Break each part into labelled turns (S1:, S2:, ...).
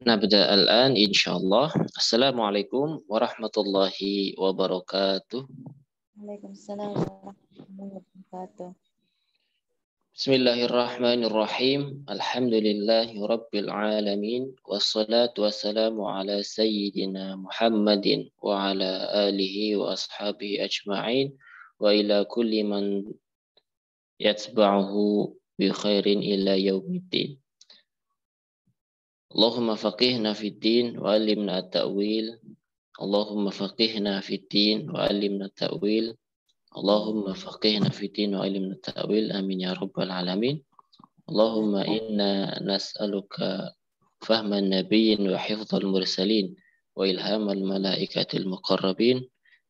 S1: نبدأ الآن إن شاء الله. السلام عليكم ورحمة الله وبركاته.
S2: Waalaikumsalam warahmatullahi wabarakatuh.
S1: بسم الله الرحمن الرحيم. الحمد لله رب العالمين والصلاة والسلام على سيدنا محمد وعلى آله وأصحابه أجمعين وإلى كل من يتبعه بخير إلى يوم الدين. اللهم فقهنا في الدين وعلمنا التأويل. اللهم فقهنا في الدين وعلمنا التأويل. اللهم فقهنا في الدين وعلمنا التأويل. آمين يا رب العالمين. اللهم إنا نسألك فهم النبيين وحفظ المرسلين وإلهام الملائكة المقربين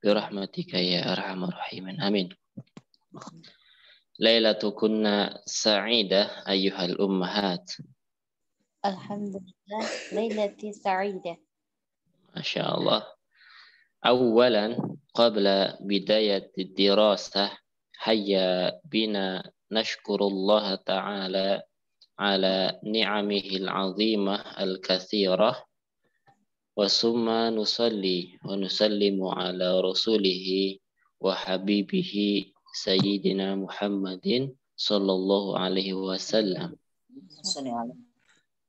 S1: برحمتك يا أرحم الراحمين. آمين. ليلتكن سعيدة أيها الأمهات.
S2: Alhamdulillah, lailati sa'ida.
S1: ما شاء الله. أولا قبل بداية الدراسة هيا بنا نشكر الله تعالى على نعمه العظيمة الكثيرة وثم نصلي ونسلم على رسوله وحبيبه سيدنا محمد صلى الله عليه وسلم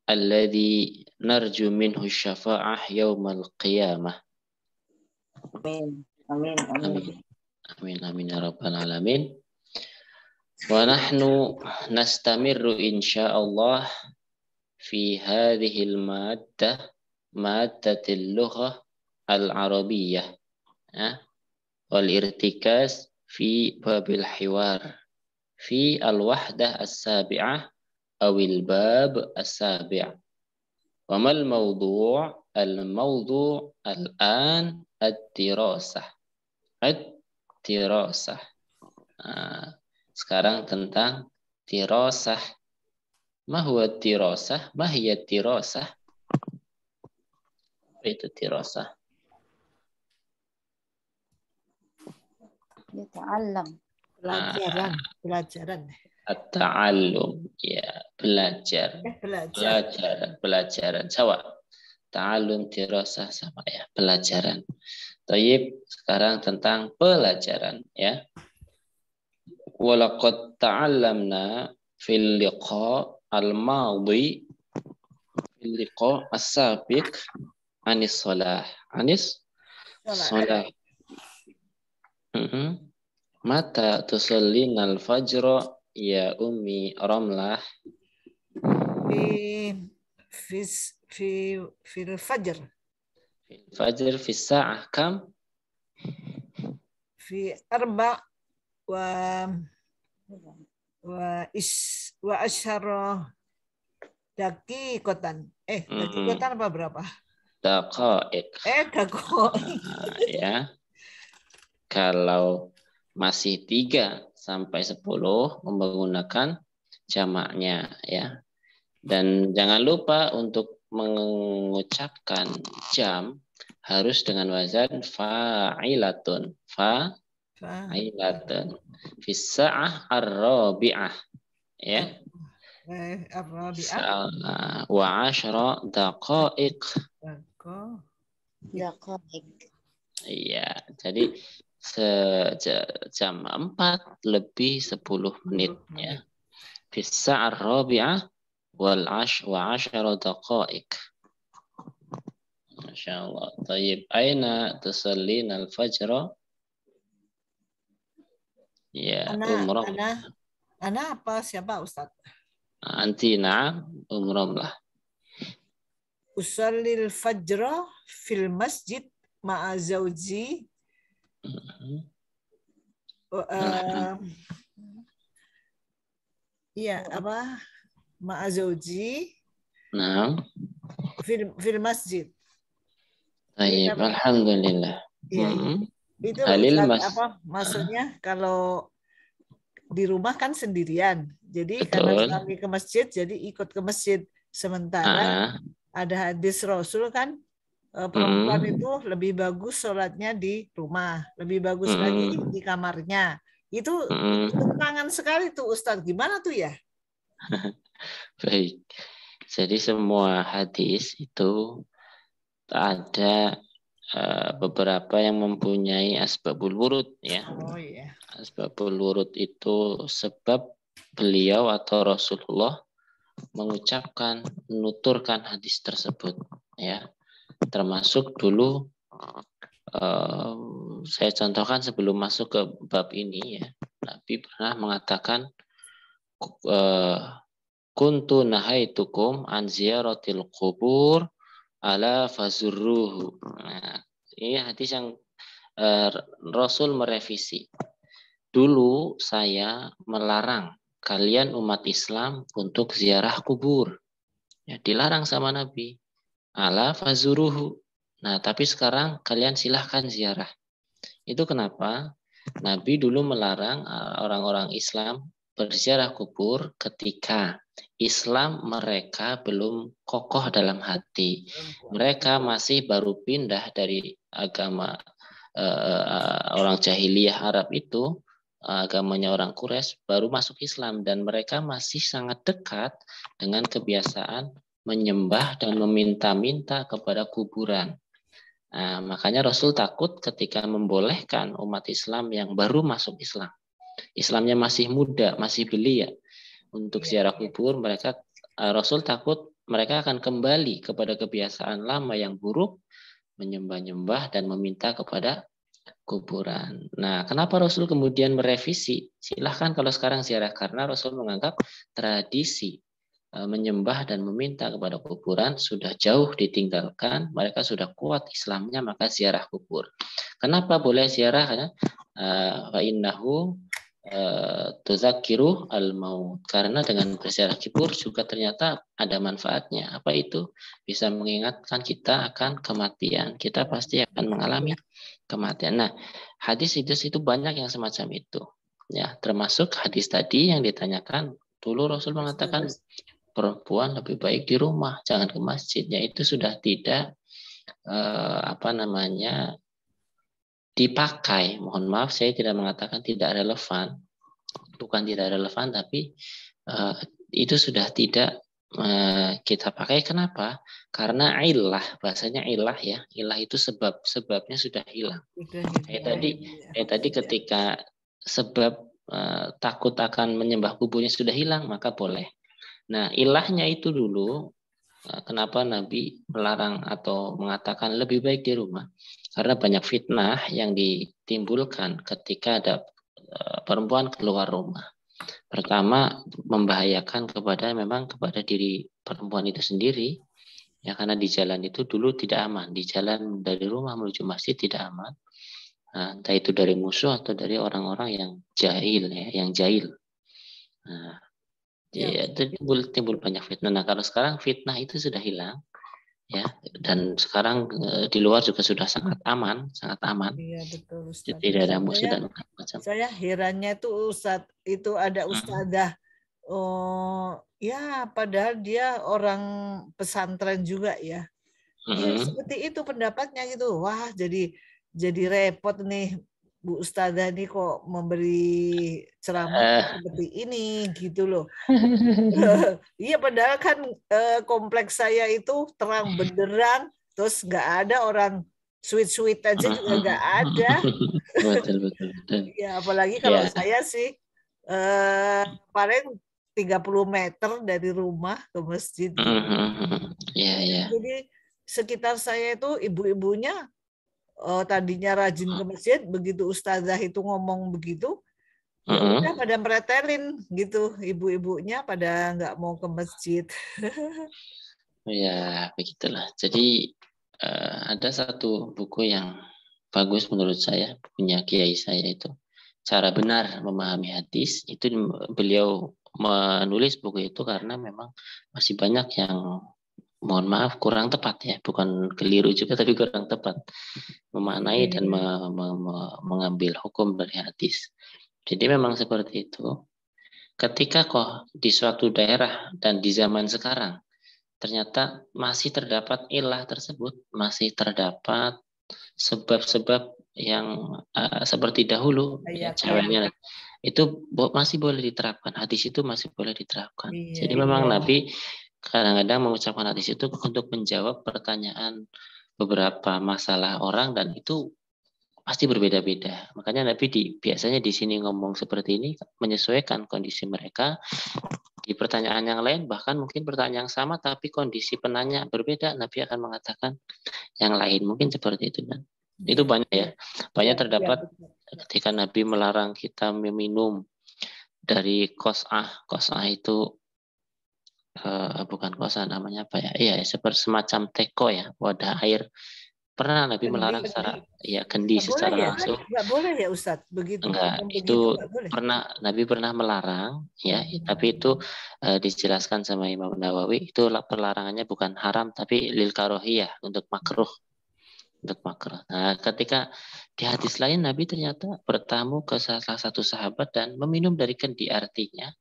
S1: الذي نرجو منه الشفاعة يوم القيامة.
S2: Amin. Amin.
S1: آمين آمين آمين يا رب العالمين. ونحن نستمر إن شاء الله في هذه المادة، مادة اللغة العربية والارتكاز في باب الحوار في الوحدة السابعة أو الباب السابع. وما الموضوع؟ الموضوع الآن الدراسة. الدراسة. Sekarang tentang dirasah. Ma huwa dirasah? Ma hiya dirasah? Apa itu dirasah?
S2: Yata'allam.
S3: Pelajaran.
S1: At-ta'allum, ya, belajar. Pelajaran. Sama. Ta'allum, dirasah sama ya, pelajaran. Tayyib, sekarang tentang pelajaran ya. Walaqad ta'allamna fil liqa al-madi fil liqa as-sabiq anis salah. Anis salah. Mata tusallina al-fajra ya ummi Ramlah?
S3: في الفجر.
S1: في الفجر في الساعة كم؟
S3: في 4 وعشر دقيقة. دقيقة apa berapa?
S1: Daqaiq. Ya. Kalau masih 3 sampai 10 menggunakan jamaknya ya. Dan jangan lupa untuk mengucapkan jam harus dengan wazan fa'ilatun. Fa'ilatun. Fi sa'ah ar-rabi'ah. Ya.
S3: Ar-rabi'ah.
S1: Wa 10 daqaiq.
S2: Daqaiq.
S1: Iya, jadi jam 4 lebih 10 menit ya. Fi sa'ah ar-rabi'ah wal 10 daqaiq. Masyaallah. Tayyib, aina tusallina al-fajr? Ya, Ramlah.
S3: Ana apa siapa Ustaz?
S1: Anti na'am Ramlah.
S3: Usallil fajra fil masjid ma'a zawji. Iya, apa? Ma'a zawji.
S1: Naam.
S3: Fil masjid.
S1: Baik, alhamdulillah.
S3: Iya. Itu apa maksudnya kalau di rumah kan sendirian. Jadi karena kami ke masjid jadi ikut ke masjid. Sementara ada hadis Rasul kan perempuan itu lebih bagus sholatnya di rumah, lebih bagus lagi di kamarnya. Itu tentangan sekali tuh Ustadz. Gimana tuh ya?
S1: Baik. Jadi semua hadis itu ada beberapa yang mempunyai asbabul wurud ya.
S3: Oh iya.
S1: Asbabul wurud itu sebab beliau atau Rasulullah mengucapkan, menuturkan hadis tersebut ya. Termasuk dulu saya contohkan sebelum masuk ke bab ini ya. Nabi pernah mengatakan kuntu nahaitukum an ziyaratil qubur ala fazurruhu. Nah, ini hadis yang Rasul merevisi. Dulu saya melarang kalian umat Islam untuk ziarah kubur. Ya, dilarang sama Nabi. Ala fazuruhu. Nah, tapi sekarang kalian silahkan ziarah. Itu kenapa? Nabi dulu melarang orang-orang Islam berziarah kubur ketika Islam mereka belum kokoh dalam hati. Mereka masih baru pindah dari agama orang jahiliyah Arab itu, agamanya orang Quraisy, baru masuk Islam. Dan mereka masih sangat dekat dengan kebiasaan menyembah dan meminta-minta kepada kuburan. Nah, makanya Rasul takut ketika membolehkan umat Islam yang baru masuk Islam. Islamnya masih muda, masih belia untuk ziarah kubur. Rasul takut mereka akan kembali kepada kebiasaan lama yang buruk, menyembah-nyembah dan meminta kepada kuburan. Nah, kenapa Rasul kemudian merevisi? Silahkan kalau sekarang ziarah, karena Rasul menganggap tradisi menyembah dan meminta kepada kuburan sudah jauh ditinggalkan, mereka sudah kuat Islamnya, maka ziarah kubur. Kenapa boleh ziarah? Karena fa innahu tuzakiru al-maut. Karena dengan berziarah kubur juga ternyata ada manfaatnya. Apa itu? Bisa mengingatkan kita akan kematian. Kita pasti akan mengalami kematian. Nah, hadis-hadis itu banyak yang semacam itu. Ya, termasuk hadis tadi yang ditanyakan. Dulu Rasul mengatakan perempuan lebih baik di rumah, jangan ke masjidnya. Itu sudah tidak dipakai. Mohon maaf, saya tidak mengatakan tidak relevan, bukan tidak relevan, tapi itu sudah tidak kita pakai. Kenapa? Karena ilah, bahasanya ilah ya. Ilah itu sebabnya sudah hilang. Kayak tadi ketika sebab takut akan menyembah kuburnya sudah hilang, maka boleh. Nah, ilahnya itu dulu, kenapa Nabi melarang atau mengatakan lebih baik di rumah? Karena banyak fitnah yang ditimbulkan ketika ada perempuan keluar rumah. Pertama, membahayakan kepada diri perempuan itu sendiri, ya, karena di jalan itu dulu tidak aman. Di jalan dari rumah menuju masjid tidak aman. Nah, entah itu dari musuh atau dari orang-orang yang jahil, ya, yang jahil. Nah, ya, timbul banyak fitnah. Nah, kalau sekarang fitnah itu sudah hilang, ya, dan sekarang di luar juga sudah sangat aman.
S3: Iya, betul, Ustaz.
S1: Tidak ada musuh dan macam.
S3: Saya herannya itu Ustadz, itu ada ustadzah, ya padahal dia orang pesantren juga ya. Ya, seperti itu pendapatnya gitu. Wah, jadi repot nih Bu Ustadzah nih kok memberi ceramah seperti ini gitu loh. Iya, padahal kan kompleks saya itu terang benderang, terus nggak ada orang sweet aja juga nggak ada.
S1: Betul.
S3: Ya, apalagi kalau saya sih paling 30 meter dari rumah ke masjid. Jadi sekitar saya itu ibu-ibunya tadinya rajin ke masjid, begitu ustazah itu ngomong begitu, ya udah pada meretelin gitu, ibu-ibunya pada nggak mau ke masjid.
S1: Ya, begitulah. Jadi ada satu buku yang bagus menurut saya, punya kiai saya itu, Cara Benar Memahami Hadis. Itu beliau menulis buku itu karena memang masih banyak yang, mohon maaf, kurang tepat ya, bukan keliru juga tapi kurang tepat memaknai dan mengambil hukum dari hadis. Jadi memang seperti itu. Ketika kok di suatu daerah dan di zaman sekarang ternyata masih terdapat ilah tersebut, masih terdapat sebab-sebab yang seperti dahulu, ceweknya itu masih boleh diterapkan, hadis itu masih boleh diterapkan. Jadi memang Nabi kadang-kadang mengucapkan hadis itu untuk menjawab pertanyaan beberapa masalah orang, dan itu pasti berbeda-beda. Makanya Nabi biasanya di sini ngomong seperti ini menyesuaikan kondisi mereka. Di pertanyaan yang lain, bahkan mungkin pertanyaan yang sama tapi kondisi penanya berbeda, Nabi akan mengatakan yang lain. Mungkin seperti itu kan. Itu banyak ya. Banyak terdapat ketika Nabi melarang kita meminum dari qas'ah. Qas'ah itu bukan qas'ah, namanya apa ya? Iya, seperti semacam teko ya, wadah air. Pernah Nabi melarang secara kendi secara langsung.
S3: Enggak boleh ya Ustadz begitu.
S1: Enggak, itu pernah Nabi pernah melarang ya, tapi itu dijelaskan sama Imam Nawawi, itu pelarangannya bukan haram tapi lil karohiyah, untuk makruh. Untuk makruh. Nah, ketika di hadis lain Nabi ternyata bertamu ke salah satu sahabat dan meminum dari kendi, artinya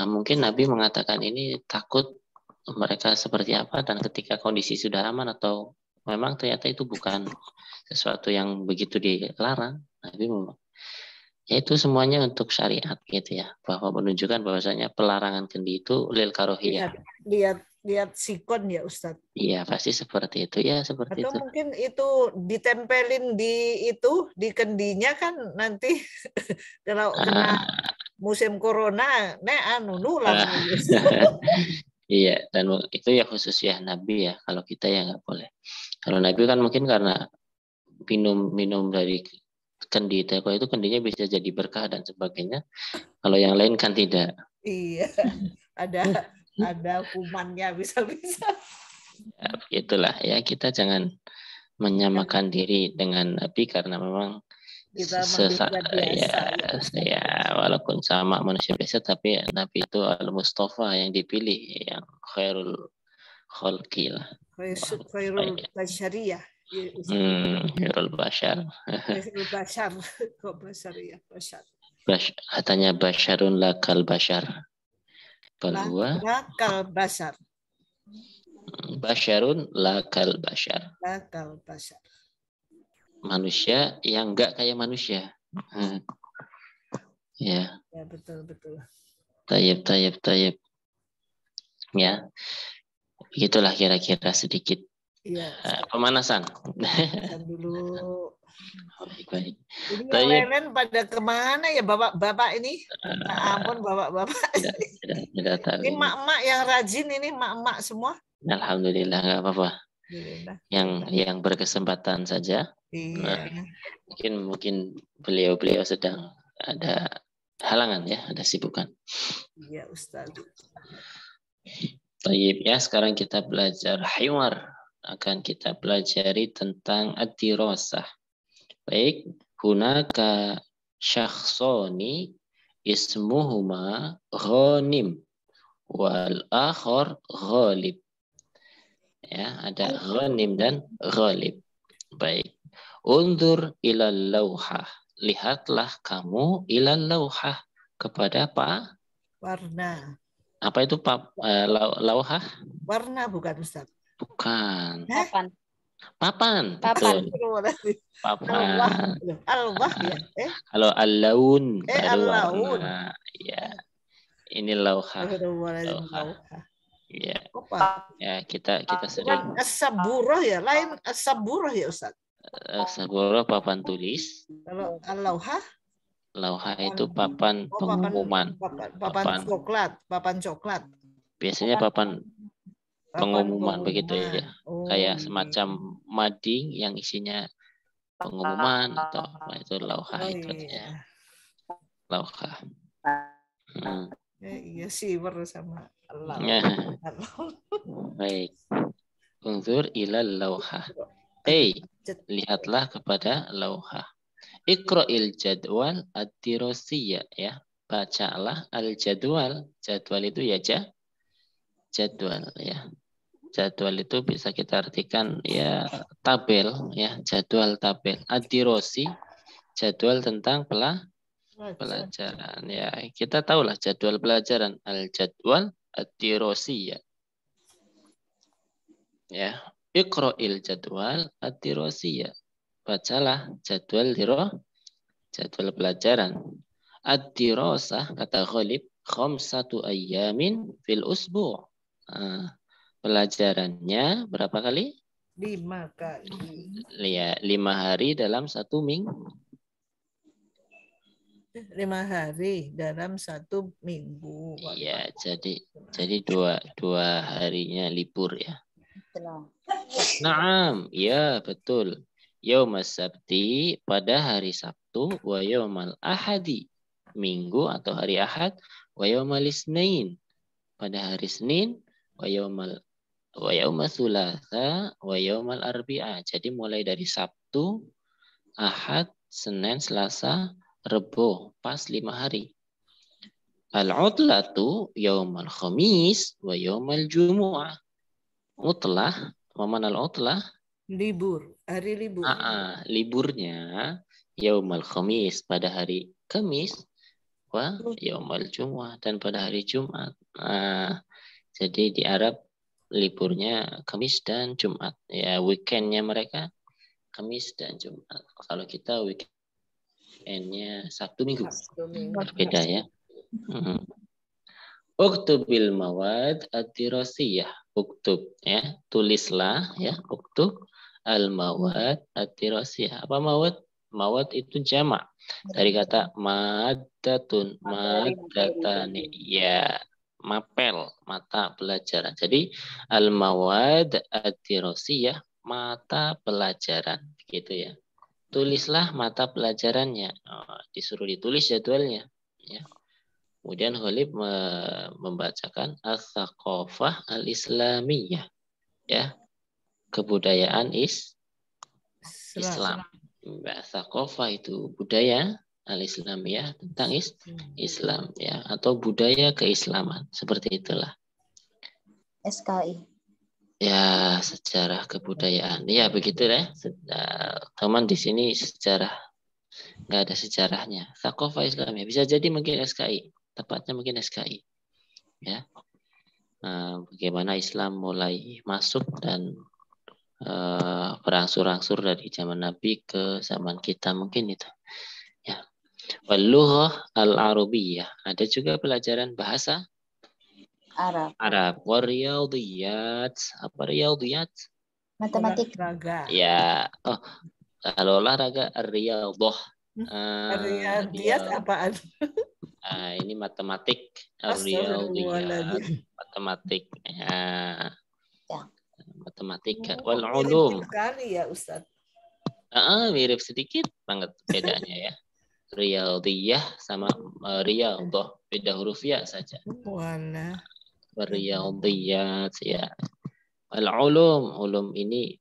S1: mungkin Nabi mengatakan ini takut mereka seperti apa, dan ketika kondisi sudah aman atau memang ternyata itu bukan sesuatu yang begitu dilarang, Nabi ya itu semuanya untuk syariat gitu ya, bahwa menunjukkan bahwasanya pelarangan kendi itu lil karohiyah.
S3: Lihat sikon ya Ustadz.
S1: Iya pasti seperti itu ya, seperti
S3: atau
S1: itu.
S3: Mungkin itu ditempelin di kendinya kan nanti kalau kena musim corona nular.
S1: Iya, dan itu ya khusus ya Nabi ya, kalau kita ya nggak boleh. Kalau Nabi kan mungkin karena minum dari kendi teko itu, kendinya bisa jadi berkah dan sebagainya. Kalau yang lain kan tidak.
S3: Iya, ada kumannya bisa-bisa.
S1: Ya, begitulah ya, kita jangan menyamakan diri dengan Nabi karena memang ya, walaupun sama manusia biasa, tapi Nabi itu al-Mustafa, yang dipilih, yang khairul khalqi lah.
S3: Khairul basyariyah.
S1: Khairul bashar.
S3: Khairul bashar. Kok basyariyah? Bashar.
S1: Katanya basyarun lakal bashar. Balwa.
S3: Lakal bashar.
S1: Basyarun lakal bashar.
S3: Lakal bashar.
S1: Manusia yang enggak kayak manusia. Ya.
S3: Ya betul.
S1: Tayyib. Ya. Begitulah kira-kira sedikit pemanasan.
S3: Dulu.
S1: Baik.
S3: Ini yang lain pada kemana ya bapak-bapak ini? Ampun bapak-bapak.
S1: Tidak tahu.
S3: Ini mak-mak yang rajin, ini mak-mak semua.
S1: Alhamdulillah, nggak apa-apa. Yang berkesempatan saja.
S3: Iya.
S1: Mungkin beliau sedang ada halangan ya, ada sibukan.
S3: Iya Ustaz.
S1: Baik ya, sekarang kita belajar hiwar. Akan kita pelajari tentang ad-dirasah. Baik, hunaka syakhsani ismuhuma ghanim wal akhar ghalib. Ya, ada ghanim dan ghalib. Baik. Undur ilal lauhah. Lihatlah kamu ilal lauhah, kepada apa?
S3: Warna.
S1: Apa itu lauhah?
S3: Warna bukan Ustaz?
S1: Bukan.
S2: Papan.
S1: Betul. Papan.
S3: Al-wah ya.
S1: Kalau al-laun baru
S3: al-laun.
S1: warna. Ya. Ini lauhah. Ya. Ya, kita sering.
S3: As-saburah ya, lain as-saburah ya Ustaz.
S1: As-saburah papan tulis.
S3: Kalau al-lauhah?
S1: Lauhah itu papan pengumuman.
S3: Papan coklat.
S1: Biasanya papan pengumuman begitu ya. Kayak semacam mading yang isinya pengumuman atau apa, itu lauhah itu ya. Lauhah.
S3: Iya sih bersama Allah.
S1: Baik. Unzur ilal lauhah. Lihatlah kepada lauhah. Iqra'il jadwal ad-dirasiyya ya. Bacalah al-jadwal. Jadwal itu ya jadwal ya. Jadwal itu bisa kita artikan ya tabel ya, jadwal tabel. Ad-dirasi, jadwal tentang pelajaran ya. Kita tahulah jadwal pelajaran, al-jadwal ad-dirasiyya. Ya. Iqra'il jadwal ad-dirasiyya. Bacalah jadwal pelajaran. Ad-dirasah kata Ghalib khamsatu ayyamin fil usbu'. Pelajarannya berapa kali?
S3: 5 kali.
S1: Ya, 5 hari dalam 1 minggu.
S3: 5 hari dalam 1 minggu.
S1: Iya, jadi dua harinya libur ya. Naam, ya betul. Yaumas Sabti pada hari Sabtu, wa yaumal Ahadi Minggu atau hari Ahad, wa yaumal Isnin pada hari Senin, wa yaumal Thulatha, wa yaumal Arbi'a. Jadi mulai dari Sabtu, Ahad, Senin, Selasa, Rebo, pas 5 hari. Al-utlatu yaumal Khamis wa yaumal Jumu'ah. Utlah, mana al-utlah?
S3: Libur, hari libur.
S1: Liburnya yaumal Khamis pada hari Kamis wa yaumal Jumu'ah dan pada hari Jumat. Jadi di Arab liburnya Kamis dan Jumat. Ya, weekendnya mereka Kamis dan Jumat. Kalau kita weekendnya Sabtu Minggu. Berbeda ya. Uktubil mawad ad-dirasiyah. Uktub ya, tulislah ya, uktub al-mawad ad-dirasiyah. Apa mawad? Mawad itu jamak dari kata maddatun, maddatani. Ya, mapel, mata pelajaran. Jadi al-mawad ad-dirasiyah, mata pelajaran, gitu ya. Tulislah mata pelajarannya. Disuruh ditulis jadwalnya, ya. Kemudian Ghalib membacakan as-saqafah al-islamiyah, ya, kebudayaan Islam. Saqafah itu budaya, al-islamiyah tentang Islam, ya, atau budaya keislaman, seperti itulah.
S2: SKI.
S1: Ya, sejarah kebudayaan. Ya, begitu ya. Teman di sini sejarah nggak ada sejarahnya. Saqafah Islamiyah bisa jadi mungkin SKI. Tepatnya mungkin SKI, ya. Bagaimana Islam mulai masuk dan berangsur-angsur dari zaman Nabi ke zaman kita, mungkin itu, ya. Wal-lughah al-arabiyyah, ada juga pelajaran bahasa Arab. Wariyadiyat, apa riyadiyat?
S2: Matematika.
S1: Ya, kalau olahraga riyadhah.
S3: Riyadiyat apaan?
S1: Ini matematik, riyadhiyat, matematik, ya. Matematika, wal ulum.
S3: Sekali ya Ustaz.
S1: Mirip sedikit banget bedanya ya. Riyadhiyah sama riyadhah, beda huruf ya saja.
S3: Wala.
S1: Riyadhiyat ya. Wal ulum ini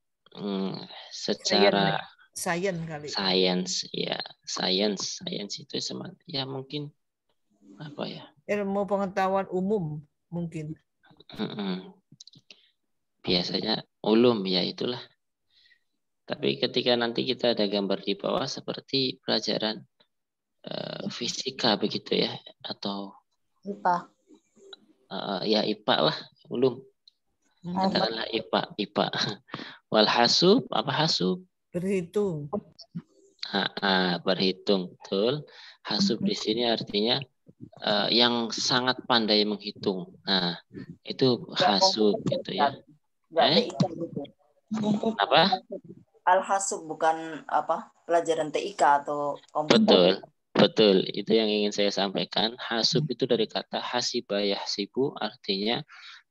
S1: secara
S3: sains kali.
S1: Sains ya, sains itu ya mungkin apa ya?
S3: Ilmu pengetahuan umum mungkin.
S1: Biasanya ulum ya itulah. Tapi ketika nanti kita ada gambar di bawah seperti pelajaran fisika begitu ya, atau
S2: IPA.
S1: Ya IPA lah, ulum. Katakanlah IPA. Wal hasub, apa hasub?
S3: Berhitung.
S1: Berhitung, betul. Hasub di sini artinya yang sangat pandai menghitung. Nah, itu hasub gitu ya. Apa?
S2: Al-hasub bukan apa? Pelajaran TIK atau komputer.
S1: Betul. Itu yang ingin saya sampaikan. Hasub itu dari kata hasiba yahsibu, artinya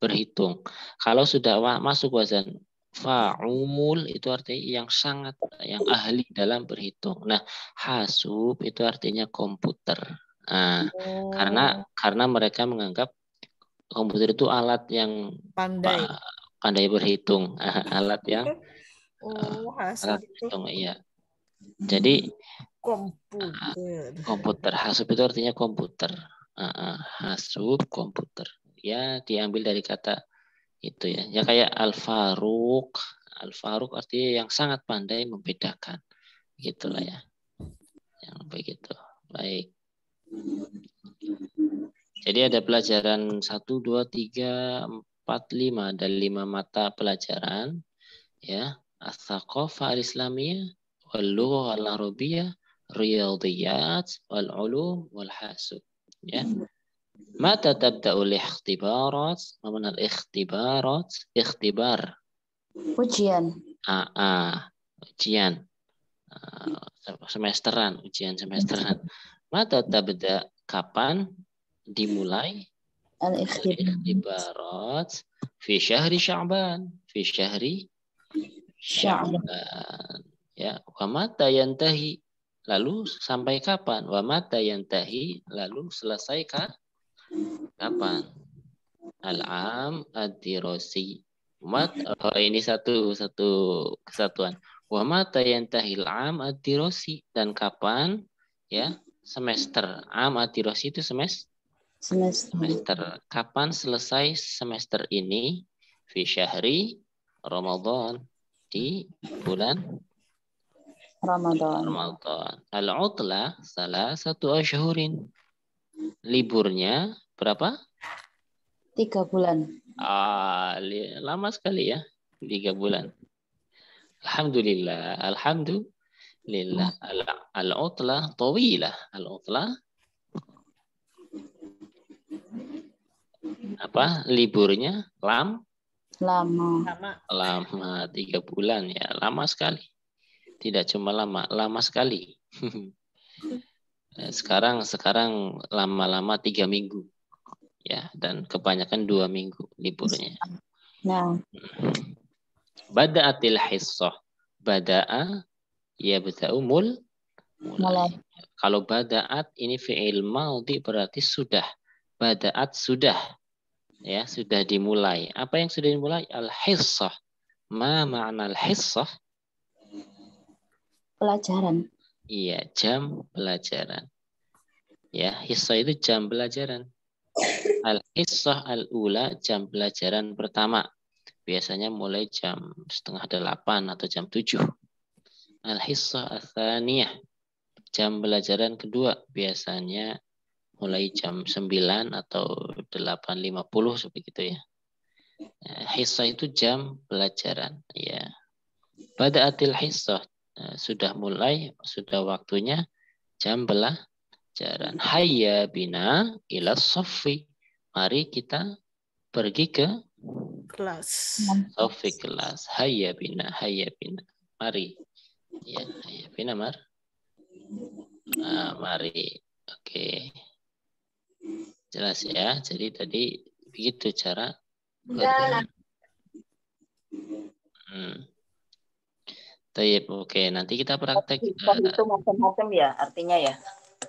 S1: berhitung. Kalau sudah masuk wazan fa'umul itu artinya yang ahli dalam berhitung. Nah, hasub itu artinya komputer. Karena mereka menganggap komputer itu alat yang pandai berhitung, alat yang alat berhitung, iya. Jadi komputer hasub itu artinya komputer. Hasub komputer. Ya, diambil dari kata itu ya. Ya kayak Al-Faruq. Al-Faruq artinya yang sangat pandai membedakan. Gitulah ya. Yang begitu. Baik. Jadi ada pelajaran 1, 2, 3, 4, 5. Ada 5 mata pelajaran. Ya. As-Saqafah al-Islamiyah, wal-Lughah al-Arabiyyah, Riyadhiyat, wal-Ulum, wal-Hasub. Ya. Mata tabda'ul ikhtibarat? Ma mana al-ikhtibarat? Ikhtibar.
S2: Ujian.
S1: Ujian. Semesteran, ujian semesteran. Mata tabda, kapan dimulai? Al-ikhtibarat fi syahri Sya'ban. Fi syahri Sya'ban. Ya, wa mata yantahi? Lalu sampai kapan? Wa mata yantahi? Lalu selesai kapan? Al-am ad-dirasi. Ini satu kesatuan. Wa mata yantahil am ad-dirasi, dan kapan ya semester. Am ad-dirasi itu semester. Kapan selesai semester ini? Fi syahri Ramadan, di bulan Ramadan. Al-utlah salah satu ashhurin. Liburnya berapa?
S2: 3 bulan.
S1: Lama sekali ya, 3 bulan. Alhamdulillah. Al-utlah tawilah. Al-utlah apa? Liburnya lama. 3 bulan ya, lama sekali. Tidak cuma lama sekali. Sekarang lama-lama 3 minggu. Ya, dan kebanyakan 2 minggu liburnya.
S2: Nah.
S1: Bada'atil hissah. Bada'a yabda'u mulai. Kalau bada'at ini fi'il madhi berarti sudah. Bada'at sudah. Ya, sudah dimulai. Apa yang sudah dimulai? Al-hissah. Ma ma'na al-hissah?
S2: Pelajaran.
S1: Iya, jam pelajaran. Ya, hissah itu jam pelajaran. Al-hissah al-ula, jam pelajaran pertama. Biasanya mulai jam 7:30 atau jam 7. Al-hissah al-thaniyah, jam pelajaran kedua. Biasanya mulai jam 9 atau 8:50 seperti itu ya. Hissah itu jam pelajaran. Ya. Bada'atil hissah, sudah mulai, sudah waktunya jam pelajaran. Hayya bina ila soffi. Mari kita pergi ke
S3: kelas.
S1: Soffi, kelas. Hayya bina. Mari. Ya, hayya bina mari. Oke. Jelas ya. Jadi tadi begitu cara. Oke, nanti kita praktek.
S2: Kisah itu macam-macam ya artinya ya.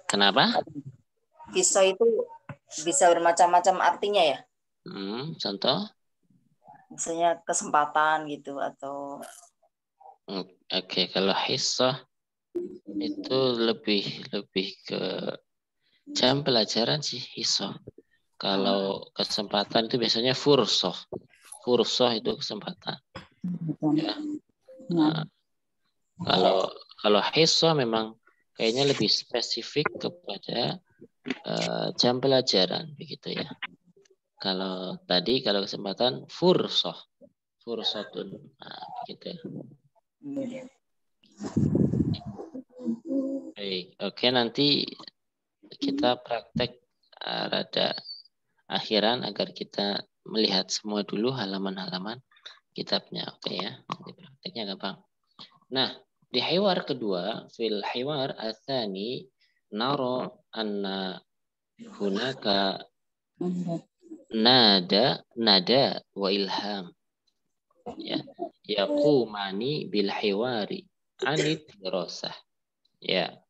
S1: Kenapa?
S2: Kisah itu bisa bermacam-macam artinya ya.
S1: Contoh?
S2: Misalnya kesempatan gitu atau.
S1: Oke, kalau hissah itu lebih ke jam pelajaran sih hissah. Kalau kesempatan itu biasanya fursah. Fursah itu kesempatan. Ya. Nah, kalau hissah memang kayaknya lebih spesifik kepada jam pelajaran begitu ya. Kalau kesempatan fursatun. Nah, begitu. Baik, oke, nanti kita praktek rada akhiran agar kita melihat semua dulu halaman-halaman kitabnya. Oke ya, nanti prakteknya gampang. Nah, di hiwar kedua, fil hiwar atsani naro anna hunaka nada wa ilham. Ya, yaqumani bil hiwari anid dirasah. Ya.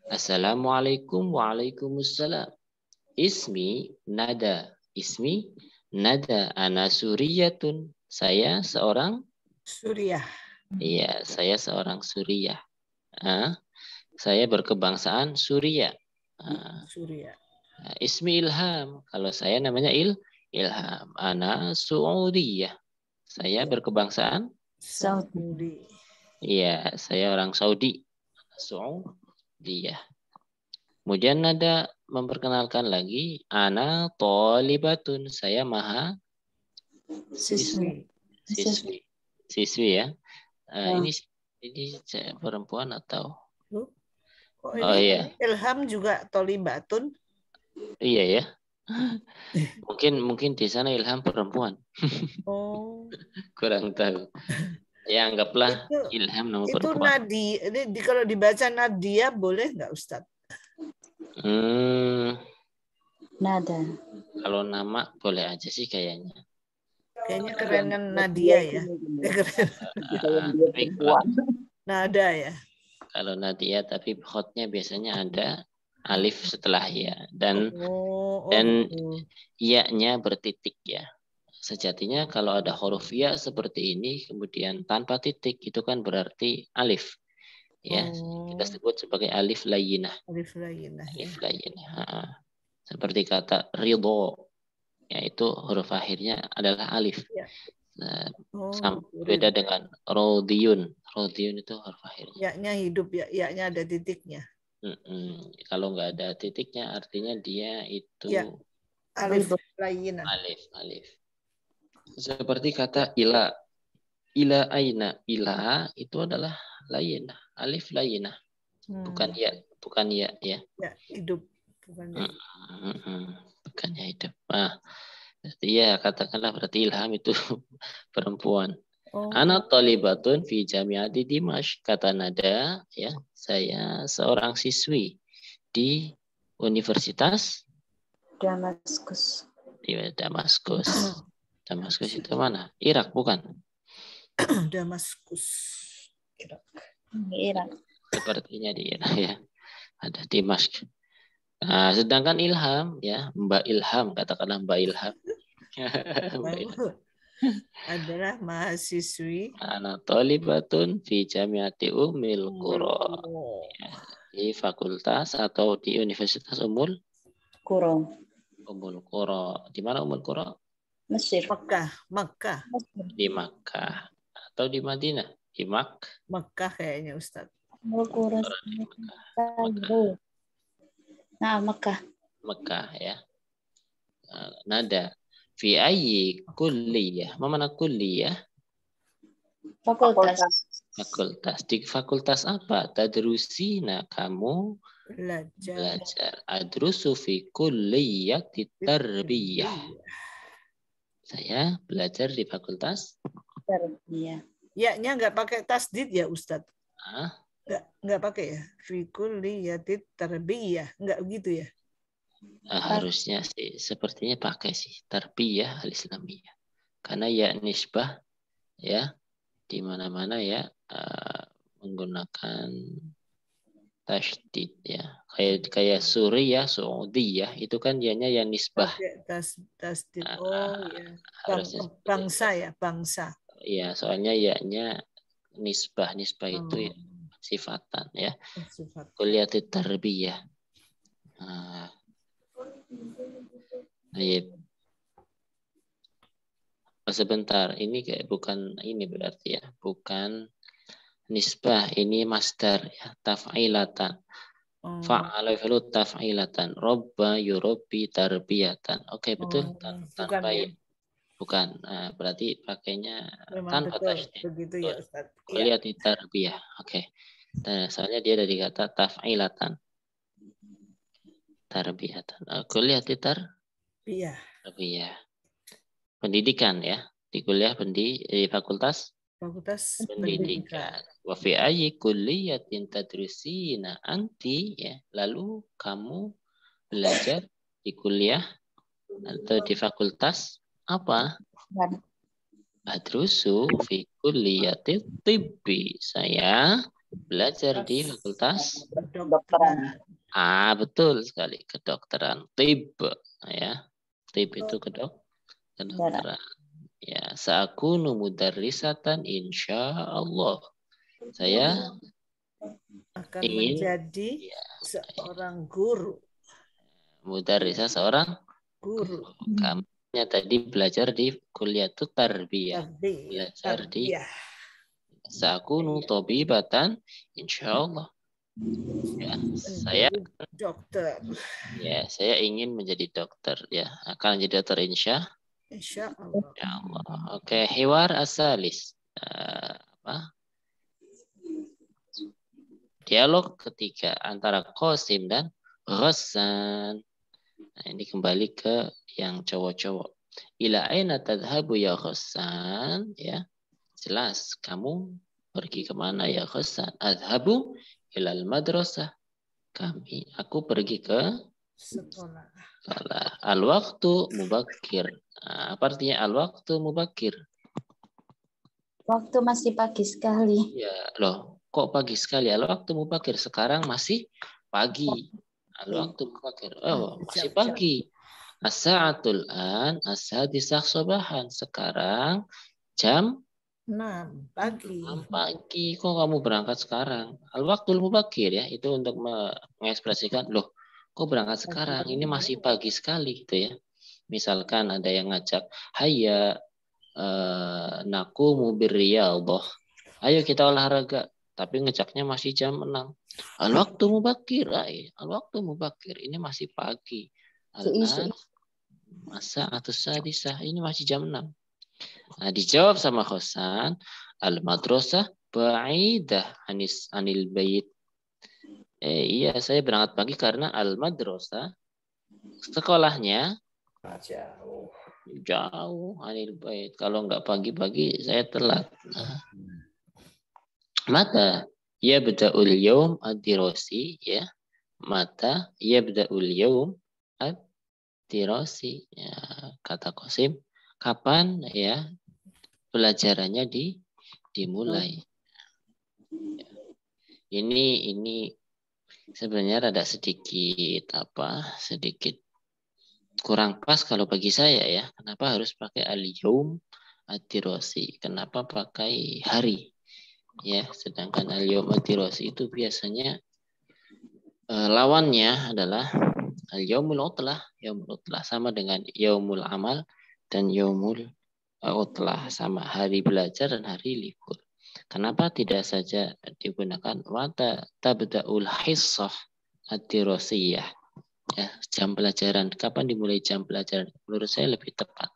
S1: Assalamualaikum, waalaikumsalam. Ismi nada. Ana suriyatun. Saya seorang
S3: Suriah.
S1: Iya, saya seorang Suriah. Saya berkebangsaan Suriah.
S3: Suriah.
S1: Ismi Ilham. Kalau saya namanya Ilham. Ana Saudiyah. Saya berkebangsaan
S3: Saudi.
S1: Iya, saya orang Saudi. Saudiyah. Kemudian nada memperkenalkan lagi, ana thalibatun, saya siswi ya. Ini perempuan atau?
S3: Oh iya. Ilham juga thalibatun.
S1: Iya ya. Mungkin di sana Ilham perempuan.
S3: Oh.
S1: Kurang tahu. Ya anggaplah
S3: Itu,
S1: Ilham nama
S3: itu
S1: perempuan.
S3: kalau dibaca Nadia boleh nggak Ustadz?
S2: Nada.
S3: Kalau
S1: nama boleh aja sih kayaknya.
S3: Kayaknya kerennya Nadia ya. Keren.
S1: Tapi
S3: Nada ya.
S1: Kalau Nadia tapi hotnya biasanya ada alif setelah ya dan iya-nya bertitik ya. Sejatinya kalau ada huruf ya seperti ini kemudian tanpa titik itu kan berarti alif. Ya, kita sebut sebagai alif layyinah.
S3: Alif layyinah.
S1: Alif layyinah. Seperti kata ridho, yaitu huruf akhirnya adalah alif.
S3: Ya.
S1: Beda dengan rodiyun. Rodiyun itu huruf akhirnya.
S3: Ya-nya hidup ya, ya-nya ada titiknya.
S1: Kalau nggak ada titiknya artinya dia itu
S3: ya. Alif layyinah.
S1: Alif. Seperti kata ila. Ila aina. Ila itu adalah layyinah. Alif layyinah. Bukan ya. Ya,
S3: hidup. Bukan ya.
S1: Bukannya hidup. Ya, katakanlah berarti Ilham itu perempuan. Ana talibatun fi jami'ati Dimashq. Kata Nada, ya, saya seorang siswi di Universitas
S2: Damaskus.
S1: Di Damaskus. Damaskus itu mana? Irak bukan?
S3: Damaskus.
S2: Irak.
S1: Sepertinya di Irak ya. Ada Dimashq. Sedangkan Ilham, ya, Mbak Ilham, katakanlah Mbak Ilham.
S3: Adalah mahasiswi
S1: Ana talibatun fi jami'ati Ummul Qura. Di fakultas atau di Universitas Ummul Qura. Di mana Ummul Qura?
S2: Mesir.
S3: Makkah.
S1: Di Makkah atau di Madinah? Di
S3: Makkah kayaknya Ustaz.
S2: Ummul Qura. Nah, Makkah
S1: ya. Nada fi ayyi kulliyah. Mana kulliyah? Fakultas. Di fakultas apa? Tadrusina, kamu belajar. Adrusu fi kulliyati tarbiyah. Saya belajar di fakultas
S2: tarbiyah.
S3: Ya-nya nggak pakai tasdid ya Ustadz? Nggak pakai ya? Fi kulliyati tarbiyah. Nggak begitu ya?
S1: Harusnya sih sepertinya pakai sih tarbiyah al-islamiyah. Karena ya nisbah ya di mana-mana ya menggunakan tasydid ya. Kayak Suriah, Saudiyah itu kan dianya yang nisbah.
S3: Tasdid. Ya. Bangsa ya, bangsa.
S1: Iya, soalnya ya-nya nisbah itu ya, sifatan ya. Kuliatit tarbiyah. Sebentar, ini kayak bukan ini berarti ya, bukan nisbah, ini masdar ya, taf'ilatan. Fa'ala fi'lu taf'ilatan, robba yurabbi tarbiyatan. Oke, betul. Tanpa ya. Bukan. Berarti pakainya tanpa tasydid.
S3: Begitu ya, Ustaz.
S1: Kuliatit tarbiyah. Oke. Soalnya dia dari kata taf'ilatan. Tarbiyatan. Kuliatit tarbiyah. Pendidikan ya, di kuliah di fakultas pendidikan. Wa fi ayyi kulliyatin tadrusina anti ya, lalu kamu belajar di kuliah atau di fakultas apa? Adrusu fi kulliyati tibbi. Saya belajar di fakultas
S2: kedokteran.
S1: Betul sekali, kedokteran. Tib ya. Tib itu kedokteran. Ya, sa'akunu mudarrisatan insyaallah. Saya
S3: akan menjadi seorang guru.
S1: Mudarrisah seorang
S3: guru.
S1: Kamunya tadi belajar di kuliatul tarbiyah. Belajar di sa'akunu tabibatan insyaallah. Ya, saya
S3: dokter.
S1: Ya, saya ingin menjadi dokter ya. Akan menjadi dokter insyaallah.
S3: Ya
S1: Allah. Oke, hiwar asalis. Dialog ketiga antara Qasim dan Ghassan. Nah, ini kembali ke yang cowok-cowok. Ila aina tadhabu ya Ghassan, ya. Jelas kamu pergi kemana ya Ghassan? Adhabu ilal madrasah. Aku pergi ke
S3: Sekolah.
S1: Al-waktu mubakir. Nah, apa artinya al-waktu mubakir?
S2: Waktu masih pagi sekali.
S1: Ya, loh, kok pagi sekali? Al-waktu mubakir. Sekarang masih pagi. Al-waktu mubakir. Oh, masih pagi. As-sa'atul an as-sadisah sobahan. Sekarang jam
S3: 6 pagi.
S1: 6 pagi. Kok kamu berangkat sekarang? Al-waktu mubakir ya. Itu untuk mengekspresikan, loh, kok berangkat sekarang? Ini masih pagi sekali gitu ya. Misalkan ada yang ngajak, hayya nakumu birriyadhah. Ayo kita olahraga. Tapi ngejaknya masih jam 6. Al-waktu mubakir. Al-waktu mubakir. Ini masih pagi. Al-an masa atau sadisah. Ini masih jam 6. Nah, dijawab sama Khosan. Al-madrasah ba'idah anil bait. Iya, saya berangkat pagi karena al-madrasah sekolahnya jauh anil bait. Kalau nggak pagi-pagi saya telat. Nah. Mata yabda'ul yawm ad-dirasi, ya. Mata yabda'ul yawm ad-dirasi, ya. Kata Qasim, kapan ya pelajarannya dimulai. Ya. Ini sebenarnya rada sedikit kurang pas kalau bagi saya ya. Kenapa harus pakai al-yawm ad-dirasi? Kenapa pakai hari? Ya, sedangkan al-yawm ad-dirasi itu biasanya lawannya adalah al-yaumul utlah. Yaumul utlah sama dengan yaumul amal dan yaumul utlah, sama hari belajar dan hari libur. Kenapa tidak saja digunakan wata tabda'ul hissah ad-dirasiyah? Ya, jam pelajaran. Kapan dimulai jam pelajaran? Menurut saya lebih tepat.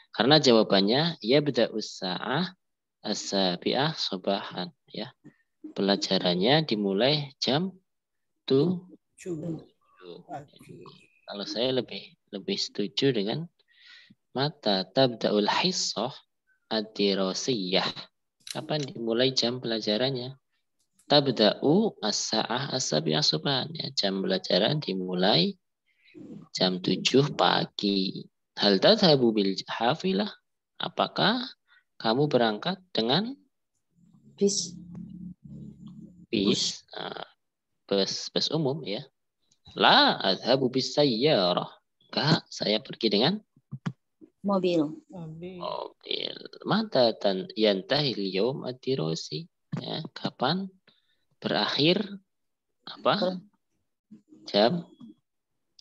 S1: Karena jawabannya ya bida'us sa'ah as-sabi'ah sobahan, ya. Pelajarannya dimulai jam 7. Kalau saya lebih setuju dengan mata tabda'ul hissah ad-dirasiyah. Kapan dimulai jam pelajarannya? Tabda'u as-sa'ah as-sabi'ah sobahan, ya. Jam pelajaran dimulai jam 7 pagi. Hal tadhabu bil hafilah? Apakah kamu berangkat dengan
S2: bis?
S1: Bus umum, ya. La adhabu bis sayyarah. Enggak, saya pergi dengan
S2: mobil.
S1: Mata yantahil yawm ad-dirasi, ya. Kapan berakhir jam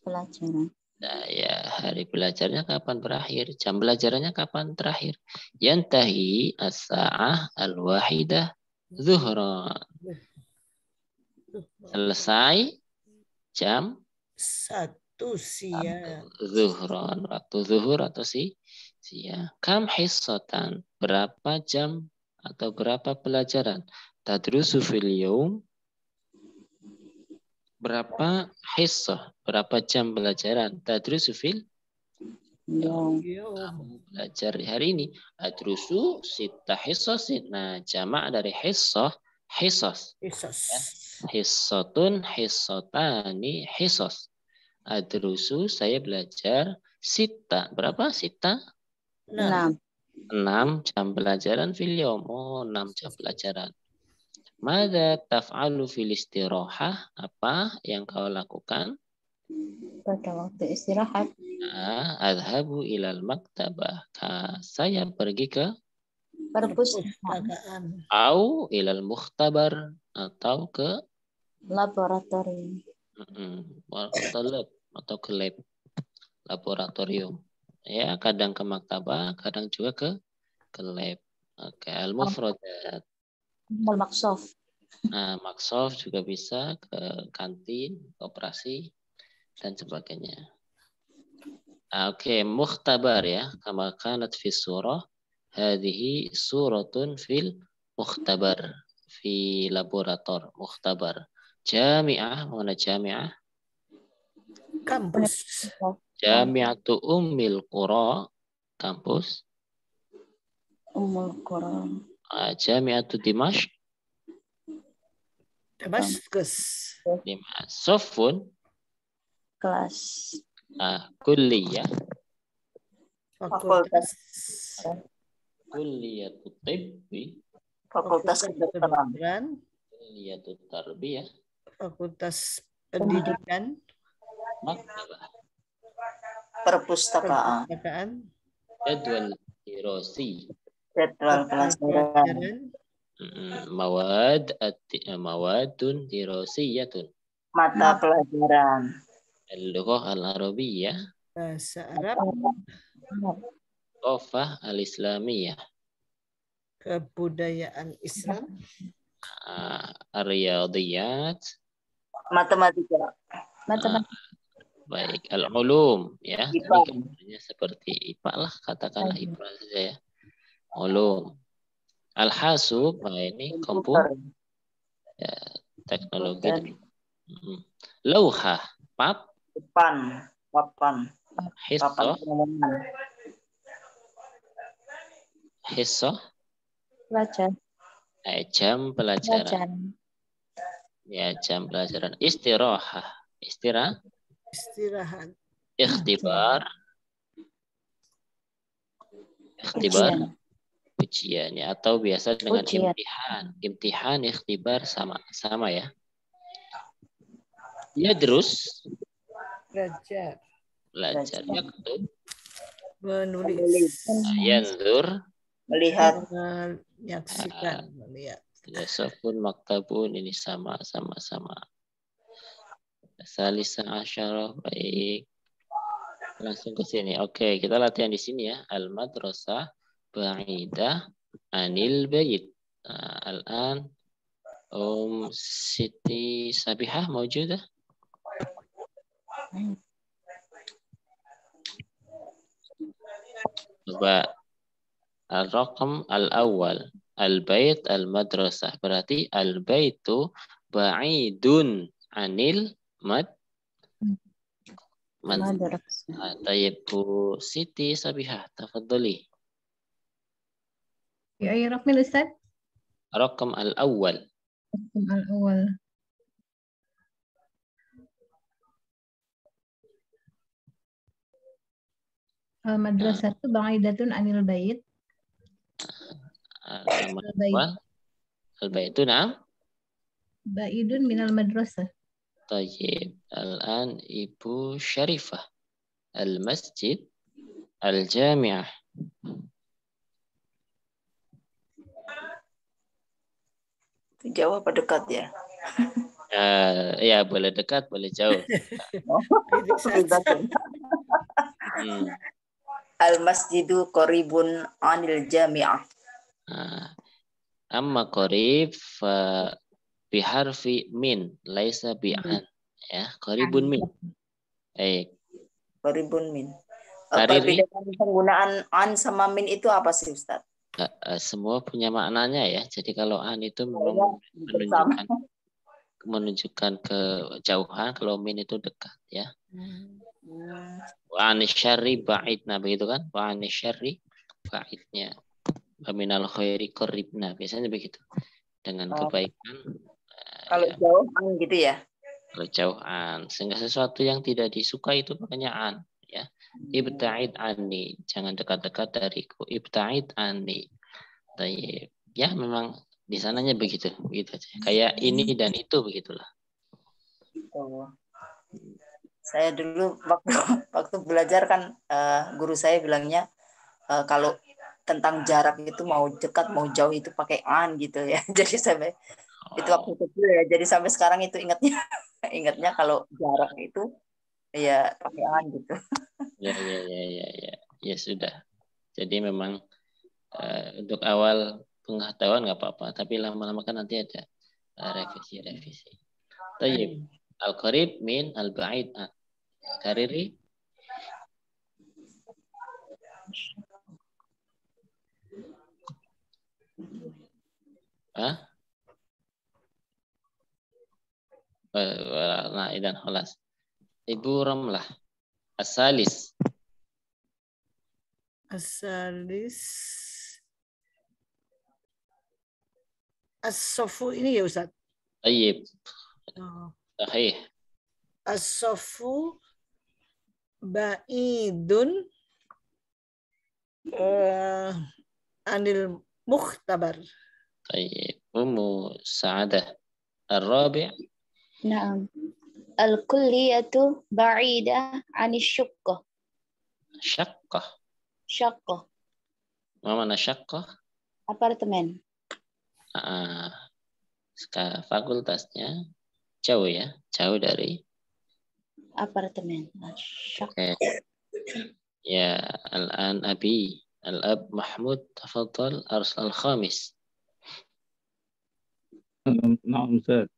S2: pelajaran?
S1: Nah, ya, hari belajarnya kapan berakhir? Jam belajarannya kapan terakhir? Yantahi as-sa'ah al-wahidah zuhran. Selesai jam
S3: 1 siang.
S1: Zuhran, waktu zuhur atau siang. Kam hissatan, berapa jam atau berapa pelajaran? Tadrusu fil yawm, berapa hissah, berapa jam pelajaran? Tadrusu fil kamu belajar di hari ini. Adrusu sita hissasin. Nah, jamak dari hissah, hissos. Ya. Hissotun, hissotani, hissos. Adrusu, saya belajar sita. Berapa sita?
S2: 6
S1: jam pelajaran fil yawm. 6 jam pelajaran. Mada taf'alu fil istirahah? Apa yang kau lakukan
S2: pada waktu istirahat?
S1: Adhabu ilal maktabah. Saya pergi ke
S2: perpustakaan.
S1: Au ilal mukhtabar, atau ke
S2: laboratorium.
S1: Atau ke lab, laboratorium. Ya, kadang ke maktabah, kadang juga ke lab. Oke, al-mufradat.
S2: Al-maqsaf.
S1: Nah, maksaf juga bisa ke kantin, koperasi, dan sebagainya. Oke, mukhtabar ya, kama kanat fi surah. Hadhihi suratun fil mukhtabar, fi laborator, mukhtabar. Jami'ah, mana jami'ah?
S3: Kampus.
S1: Jami'atu Ummil Qura, kampus.
S2: Ummul Qura.
S1: Jami'atu Dimashq.
S3: Damaskus.
S1: Sofun.
S2: Kelas.
S1: Kulliyah.
S3: Fakultas.
S1: Kulliyatu Tibbi.
S2: Fakultas kedokteran.
S1: Kulliyatu Tarbiyah.
S3: Fakultas pendidikan.
S1: Maktabah.
S2: Perpustakaan.
S1: Jadwal dirasi.
S2: Jadwal pelajaran.
S1: Mawadun dirasiyatun.
S2: Mata pelajaran.
S1: Al-lughah al-arabiyyah.
S3: Bahasa Arab.
S1: Thaqafah al-islamiyah.
S3: Kebudayaan Islam.
S1: Ar-riyadiyat.
S2: Matematika.
S1: Baik, al-ulum ya.
S2: IPA.
S1: Ini seperti IPA lah, katakanlah IPA saja ya. Ulum. Al-hasub, ini komputer. Ya, teknologi. Lauhah, papan. Hissah. Hissah.
S2: Pelajaran.
S1: Jam pelajaran. Ya, jam pelajaran. Istirahah. Istirahat. Ikhtibar. Ujian ya, atau biasa dengan imtihan, ikhtibar sama ya. Yadrus. Belajar. Yaktub.
S3: Menulis.
S1: Yanzur.
S2: Melihat.
S3: Menyaksikan. Melihat.
S1: Yasafun maktabun, ini sama. Salisa asyarah, baik. Langsung ke sini. Oke, kita latihan di sini ya. Al-madrasah ba'idah anil bait. Al-an Siti Sabihah mawjudah? Coba al-raqam al-awwal. Al-bait al-madrasah. Berarti al-baitu ba'idun anil طيب Bu Siti Sabihah, tafadhali.
S4: في أي رقم الأستاذ؟
S1: رقم الأول.
S4: الرقم الأول. المدرسة بعيدة عن البيت.
S1: البيت نعم.
S4: بعيد من المدرسة.
S1: طيب الآن Ibu Syarifah. Al-masjid al-jami'ah.
S2: Jauh apa dekat ya?
S1: Ya boleh dekat, boleh jauh.
S2: Al-masjidu qaribun anil jami'ah.
S1: Amma qarib biharfi min, laisa bi'an. Ya, qaribun min.
S2: Qaribun min. Perbedaan penggunaan an sama min itu apa sih, Ustaz?
S1: Semua punya maknanya ya. Jadi kalau an itu menunjukkan kejauhan, kalau min itu dekat ya. Wa anisyarri ba'idna, begitu kan? Wa anisyarri ba'idnya. Wa minal khairi qaribna. Biasanya begitu. Dengan kebaikan.
S2: Kalau ya. Jauh an gitu ya?
S1: Kalau jauh an. Sehingga sesuatu yang tidak disuka itu makanya an. Ya. Ibta'id anni, jangan dekat-dekat dariku. Ibta'id anni. Ya memang di sananya begitu aja. Kayak ini dan itu begitulah.
S2: Saya dulu waktu belajar kan guru saya bilangnya kalau tentang jarak itu mau dekat mau jauh itu pakai an gitu ya. Jadi sampai itu waktu kecil ya. Jadi sampai sekarang itu ingatnya kalau jarak itu ya pakai an gitu.
S1: Ya sudah. Jadi memang untuk awal pengetahuan nggak apa-apa, tapi lama-lama kan nanti ada revisi. Tayyib. Al-qarib min al-ba'id. Kariri. Nah, idan khalas. Ibu Ramlah. Asalis.
S3: Asalis. As-sofu ini ya Ustaz?
S1: Tayyib.
S3: Oh.
S1: Sahih.
S3: As-sofu ba'idun anil mukhtabar.
S1: Tayyib. Ummu Sa'adah. Al-Rabi'.
S5: Naam. Al-kulliyatu ba'ida anis syuqqah.
S1: Syaqqah.
S5: Syaqqah.
S1: Ma mana syaqqah?
S5: Apartemen.
S1: Fakultasnya jauh ya, jauh dari
S5: Apartemen.
S1: okay. Ya, al-an abi al-ab Mahmud tafadhal arsal al-khamis.
S6: نعم أستاذ.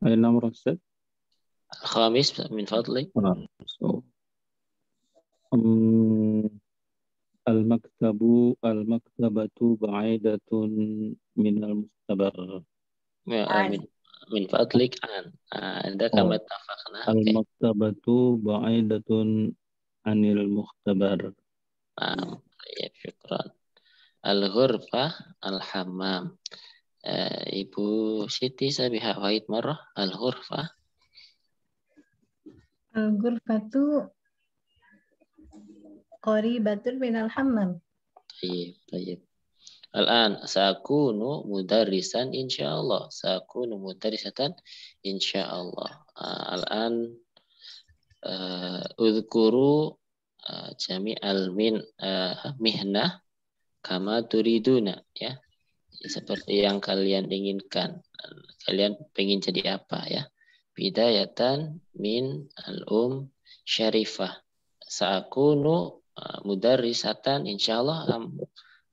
S6: أي نمرة أستاذ؟
S1: الخامس من فضلك.
S6: المكتبة بعيدة من المختبر.
S1: من فضلك عند كما اتفقنا.
S6: المكتبة بعيدة عن المختبر.
S1: طيب شكرا. Al-ghurfah al-hammam. Ibu Siti Sabihah Wahid marah. Al-ghurfah.
S4: Al-ghurfatu qaribatun minal hammam.
S1: Baik. Al-an sakunu mudarrisan insyaallah. Sakunu mudarrisatan insyaallah. Al-an udhkuru jami'al mihnah kama turiduna, ya. Seperti yang kalian inginkan. Kalian pengen jadi apa, ya? Bidayatan min Syarifah. Sa'akunu mudarrisatan insyaallah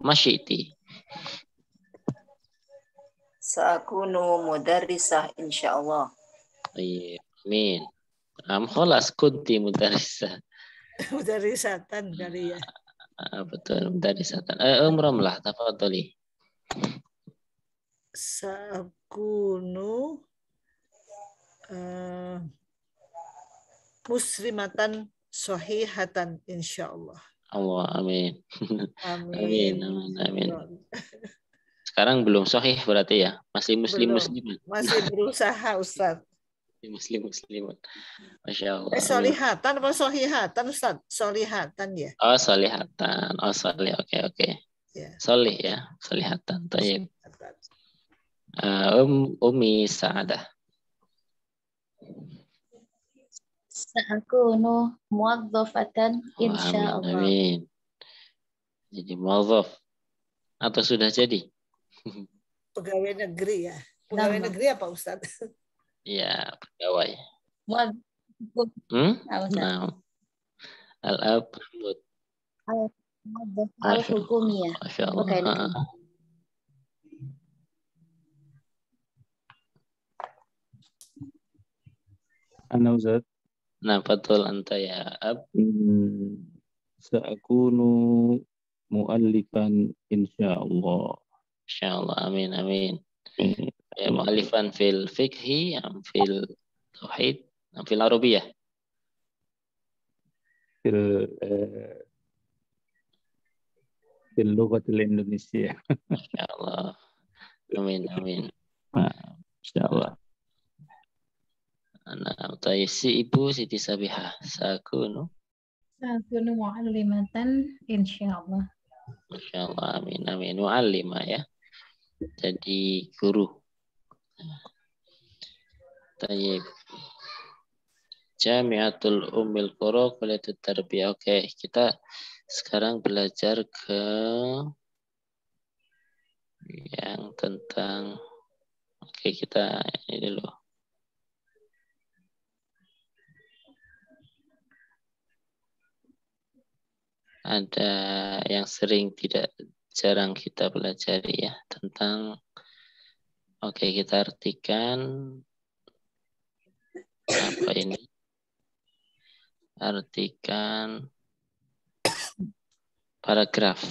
S1: masyiti.
S2: Sa'akunu mudarrisah insyaallah.
S1: Amin. Khalas kunti mudarrisah.
S3: Mudarrisatan kali ya.
S1: Betul, mudarrisatan. Ramlah, tafadhali.
S3: Sa'akunu muslimatan sahihatan insyaallah.
S1: Allah, amin.
S3: Amin.
S1: Amin. Sekarang belum sahih berarti ya? Masih musliman.
S3: Masih berusaha Ustaz.
S1: Muslimun. Masya Allah.
S3: Solihatan apa sahihatan Ustaz? Solihatan ya.
S1: Oh, solihatan. Oh, solih. Oke.
S3: Ya.
S1: Solih ya. Solihatan. Tayyib. Umi Sa'adah.
S5: Sa'akunu muwazzafatan insyaallah.
S1: Amin. Jadi muwazzaf atau sudah jadi?
S3: Pegawai negeri ya. Pegawai negeri apa Ustaz?
S1: Iya, pegawai.
S5: Muwazzaf.
S1: Al-ab Mahmud.
S5: Al-hukumiyah.
S1: Pegawai negeri.
S6: Ana Ustaz.
S1: Nah, betul anta ya ab.
S6: Sa'akunu mu'allifan insyaallah.
S1: Insyaallah, amin. Ya, mu'allifan fil fiqhi, fil tauhid, fil arabiyah.
S6: Fil lughatil Indonesia.
S1: Insyaallah. Amin.
S6: Insyaallah.
S1: Nah, si Ibu Siti Sabihah. Sakunu
S4: mu'allimatan insyaallah.
S1: Insyaallah, amin. Mu'allimah ya. Jadi guru. Tayyib. Jami'atul Ummil Qura Kuliatul Tarbiyah. Oke, kita sekarang belajar ke yang tentang kita ini dulu. Ada yang jarang kita pelajari ya tentang kita artikan apa ini? Artikan paragraf.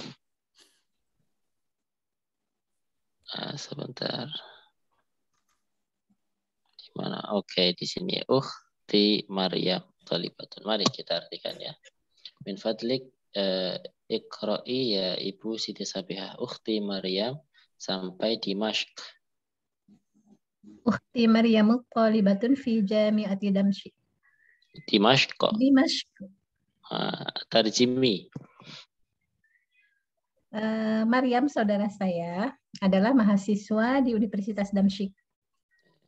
S1: Sebentar. Di Mana? Oke, di sini ukhti Maryam thalibatun. Mari kita artikan ya. Min fadlik iqra'i ya Ibu Siti Sabihah. Ukhti Maryam sampai Dimashq.
S4: Ukhti Maryamu thalibatun fi jami'ati Damsyik.
S1: Dimashq.
S4: Dimashq.
S1: Tarjimi.
S4: Maryam, saudara saya, adalah mahasiswa di Universitas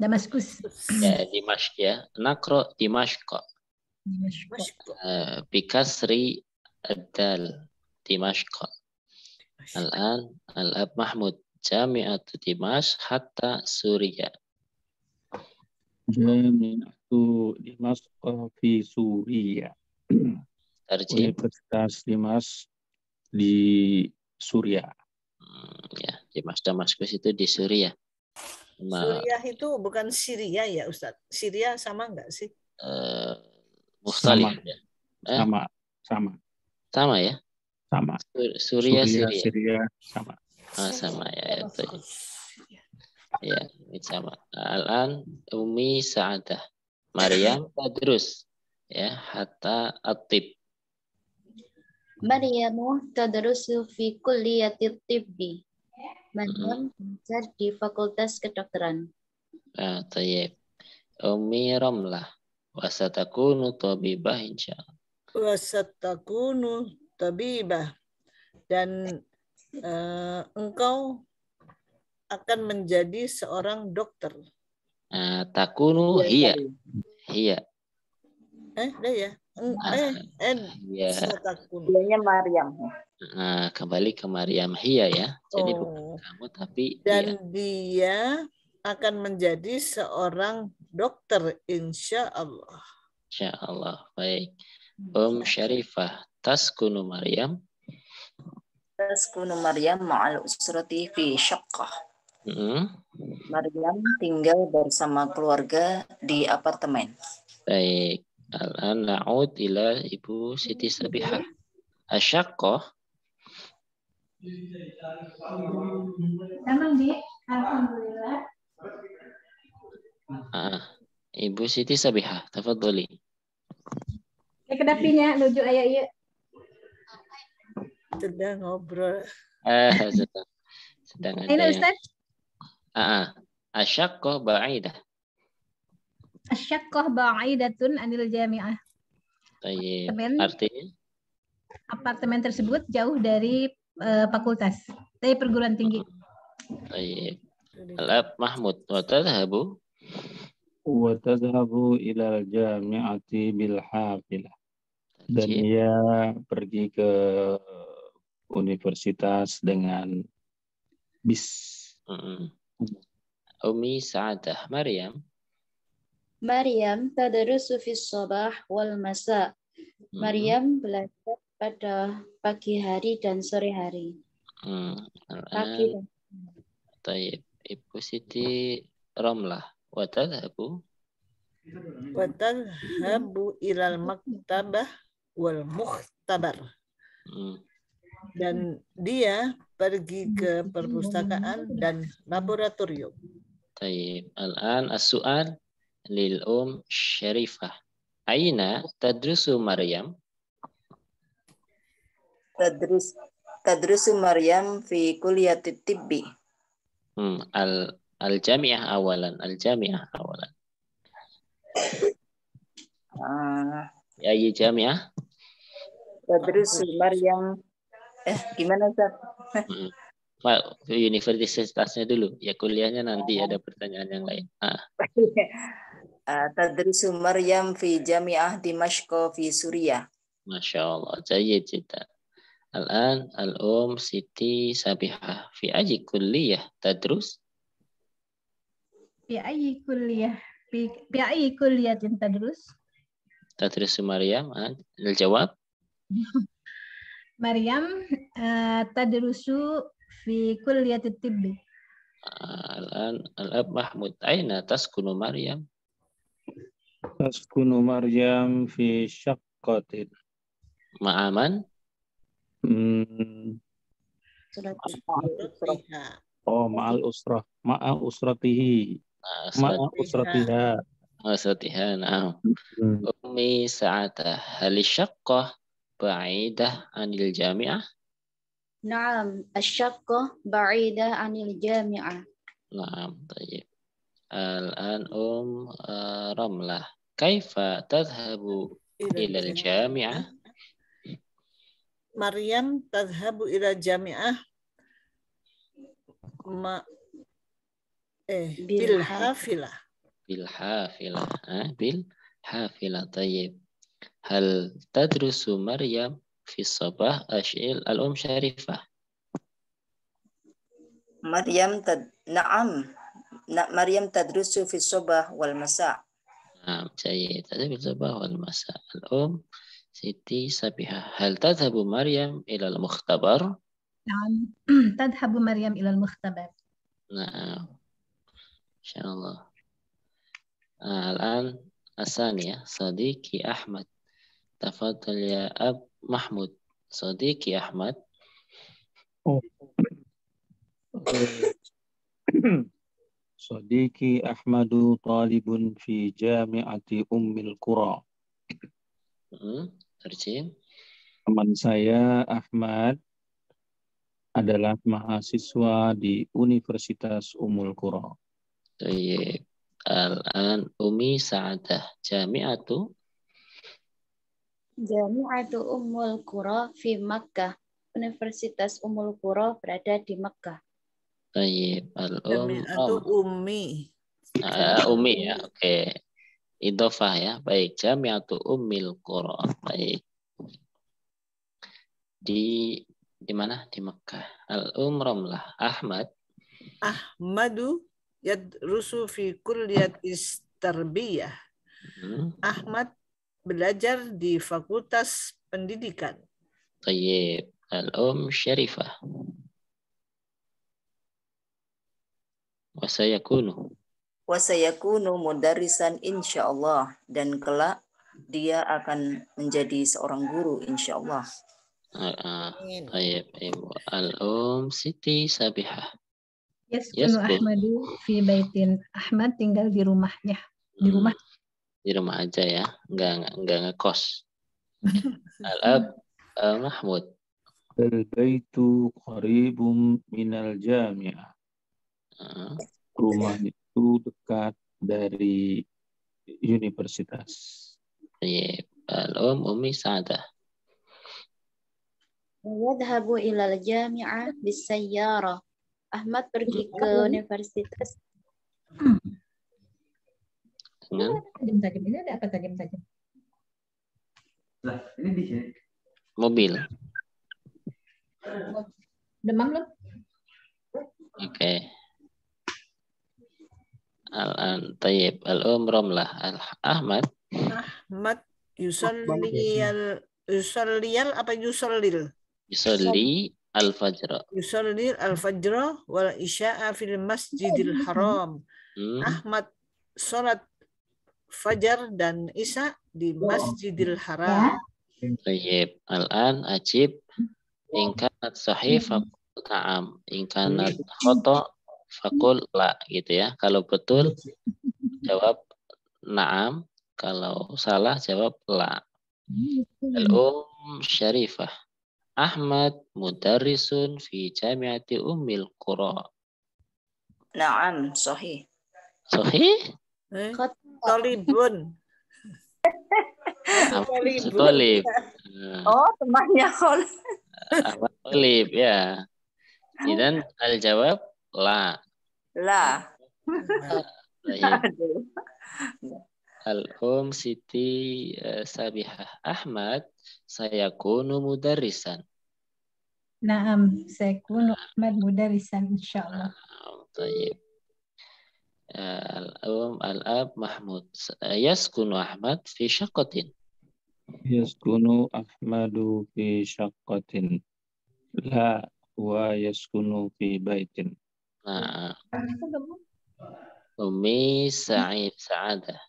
S4: Damaskus.
S1: Ya, Dimashq ya. Nakro Dimashq. Bikasri ad-dal Dimashq. Al-an Al-ab Mahmud Jami'atu Dimashq hatta Suriya.
S6: Jami'atu Dimashq fi Suriya.
S1: Tarjim.
S6: Universitas Dimashq di Suriah.
S1: Ya, Dimashq Damaskus itu di Suriah.
S3: Suriah itu bukan Syria ya Ustaz? Syria sama enggak sih?
S1: Mukhtalif ya. Sama ya?
S6: Sama.
S1: Syria
S6: sama.
S1: Sama ya itu. Ya, sama. Al-an Umi Sa'adah. Maryam tadrus ya hatta at-tib.
S5: Maryamu tadrusu fi kulliyati tibbi. Maryam belajar di Fakultas Kedokteran.
S1: Tayyib. Umi Ramlah wasatakunu tabibah insyaallah.
S3: Wasatakunu tabibah, dan engkau akan menjadi seorang dokter.
S1: Takunu hiya.
S3: Udah ya.
S2: Dianya Maryam.
S1: Kembali ke Maryam hiya ya. Jadi bukan kamu tapi
S3: dan dia akan menjadi seorang dokter insya Allah.
S1: Insya Allah. Baik. Syarifah taskunu Maryam.
S2: Taskunu Maryam ma'al usrati fi syaqqah. Maryam tinggal bersama keluarga di apartemen.
S1: Baik. Al-an na'ud ila Ibu Siti Sabihah. Asyaqqah.
S4: Alhamdulillah.
S1: Ibu Siti Sabihah, tafadholi.
S4: Kedapinya nuju aya ieu.
S3: Sedang ngobrol.
S1: Sedang ada
S4: ini
S1: yang.
S4: Ustaz.
S1: Asyaqqah ba'idah.
S4: Asyaqqah ba'idatun anil jami'ah.
S1: Baik. Artinya?
S4: Apartemen tersebut jauh dari fakultas, dari perguruan tinggi.
S1: Baik. Al-ab Mahmud wa tadhhabu
S6: ila jami'ati bil hafilah. Dan ia pergi ke universitas dengan bis.
S1: Umi Sa'adah Maryam.
S5: Maryam tadrusu fi sabah wal masa. Maryam belajar pada pagi hari dan sore hari. Pagi dan
S1: Tayyib. Ibu Siti Ramlah wa tadhhabu
S3: ilal maktabah wal mukhtabar. Dan dia pergi ke perpustakaan dan laboratorium.
S1: Tayyib. Al-an as-su'al lil Syarifah. Aina tadrusu Maryam?
S2: Tadrusu Maryam fi kulliyati tibbi.
S1: Al-jami'ah awalan. Ya, jami'ah.
S2: Tadrusu Maryam. Gimana Ustaz?
S1: Pak, universitasnya dulu. Ya kuliahnya nanti ada pertanyaan yang lain.
S2: Tadrusu Maryam fi Jami'ah Dimashq fi Suriah.
S1: Masya Allah. Jayyid jiddan. Al-an Siti Sabihah fi ayi kulliyah tadrus?
S4: Fi ayi kulliyatin tadrus?
S1: Tadrusu Maryam. Al-jawab?
S4: Maryam tadrusu fi kulliyati tibbi.
S1: Al-an Al-ab Mahmud. Aina taskunu Maryam?
S6: Taskunu Maryam fi syaqqatin.
S1: Ma'aman?
S6: Ma'al usrah. Ma'al usratihi.
S1: أسرتها نعم. أمي سعادة هل الشقة بعيدة عن الجامعة؟
S5: نعم الشقة بعيدة عن الجامعة.
S1: نعم طيب. الآن رملة كيف تذهب إلى الجامعة؟
S3: مريم تذهب إلى الجامعة بالحافلة.
S1: بالحافلة طيب. هل تدرس مريم في الصباح؟ الأم شريفة.
S2: نعم مريم تدرس في الصباح والمساء.
S1: نعم جيد، تدرس في الصباح والمساء. الأم سيتي سابحة هل تذهب مريم إلى المختبر؟
S4: نعم تذهب مريم إلى المختبر.
S1: نعم إن شاء الله. الآن الثانية صديقي أحمد. تفضل يا أب محمود. صديقي أحمد.
S6: صديقي أحمد طالب في جامعة أم القرى.
S1: Terjem.
S6: Teman saya Ahmad adalah mahasiswa di Universitas Ummul Qura.
S1: Baik. Al-an Umi Sa'adah Jami'atu
S5: Ummul Qura fi Makkah. Universitas Ummul Qura berada di Makkah.
S1: Baik.
S3: Jami'atu Ummi.
S1: Umi ya, oke. Idhofah ya, baik. Jami'atu Ummil Qura. Baik. Di mana? Di Makkah. Ramlah.
S3: Ahmadu yadrusu fi kulliyatis tarbiyah. Ahmad belajar di Fakultas Pendidikan.
S1: Tayyib. Syarifah. Wasayakunu
S2: mudarrisan insyaallah, dan kelak dia akan menjadi seorang guru insyaallah.
S1: Baik, Siti Sabihah.
S4: Yaskunu Ahmadu fi baitin. Ahmad tinggal di rumahnya. Di rumah.
S1: Di rumah aja ya, enggak ngekos. Al-ab Mahmud.
S6: Al-baitu qaribum minal jami'ah. Rumah itu dekat dari universitas.
S1: Baik. Umi Sa'adah.
S5: Yadhabu ilal jami'ah bisayyarah. Ahmad pergi ke universitas.
S4: Tajam-tajam ini ada apa tajam-tajam?
S7: Lah, ini di sini.
S1: Mobil.
S4: Demam belum?
S1: Oke. Tayyib. Ramlah. Ahmad
S3: Yusalliyal apa yusallil?
S1: Yusalli al-fajr.
S3: Yusalli al-fajr wal isya'a fil masjidil haram. Ahmad salat fajar dan isya di Masjidil Haram.
S1: Tayyib. Al-an ajib. In kanat sahih faqul na'am. In kanat khata faqul la, gitu ya. Kalau betul jawab na'am, kalau salah jawab la. Syarifah. Ahmad mudarrisun fi jami'ati Ummil Qura.
S2: Na'am, sahih.
S1: Sahih?
S3: Talibun.
S1: Talib.
S2: Oh, temannya Khol.
S1: Ahmad Talib ya. Dan al-jawab la.
S2: La.
S1: Siti Sabihah. Ahmad sayakunu mudarrisan.
S4: Naam, sayakunu Ahmad mudarrisan insyaallah.
S1: Tayyib. Al-ab Mahmud. Yaskunu Ahmad fi syaqqatin.
S6: Yaskunu Ahmadu fi syaqqatin. La wa yaskunu fi baitin.
S1: Nah. Umi Sa'adah.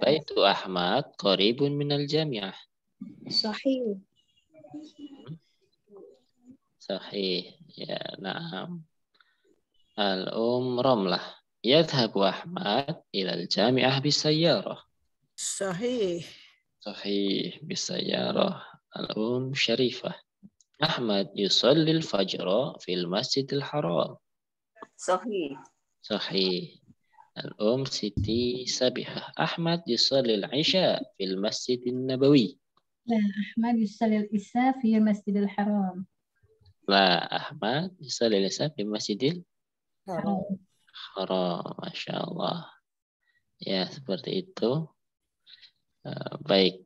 S1: Baitu Ahmad qaribun minal jami'ah.
S5: Sahih.
S1: Sahih. Ya, na'am. Ramlah. يذهب أحمد إلى الجامعة بالسيارة.
S3: صحيح.
S1: صحيح بالسيارة. الأم شريفة. أحمد يصلي الفجر في المسجد الحرام.
S2: صحيح.
S1: صحيح. الأم سيتي سابحة. أحمد يصلي العشاء في المسجد النبوي.
S4: لا، أحمد يصلي العشاء في المسجد الحرام.
S1: لا، أحمد يصلي العشاء في المسجد
S4: حرام.
S1: الحرام. Masya Allah. Ya, seperti itu. Baik.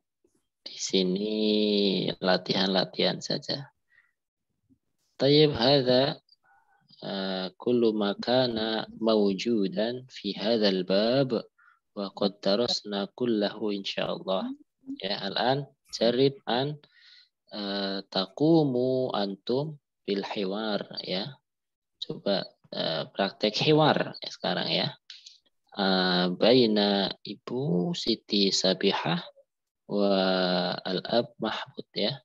S1: Di sini latihan-latihan saja. طيب هذا كل ما كان موجودا في هذا الباب وقد درسنا كله إن شاء الله. Ya, الآن جرب أن تقوموا أنتم بالحوار ya. Coba praktek hiwar ya sekarang ya. Baina Ibu Siti Sabihah wa al-Ab Mahmud ya.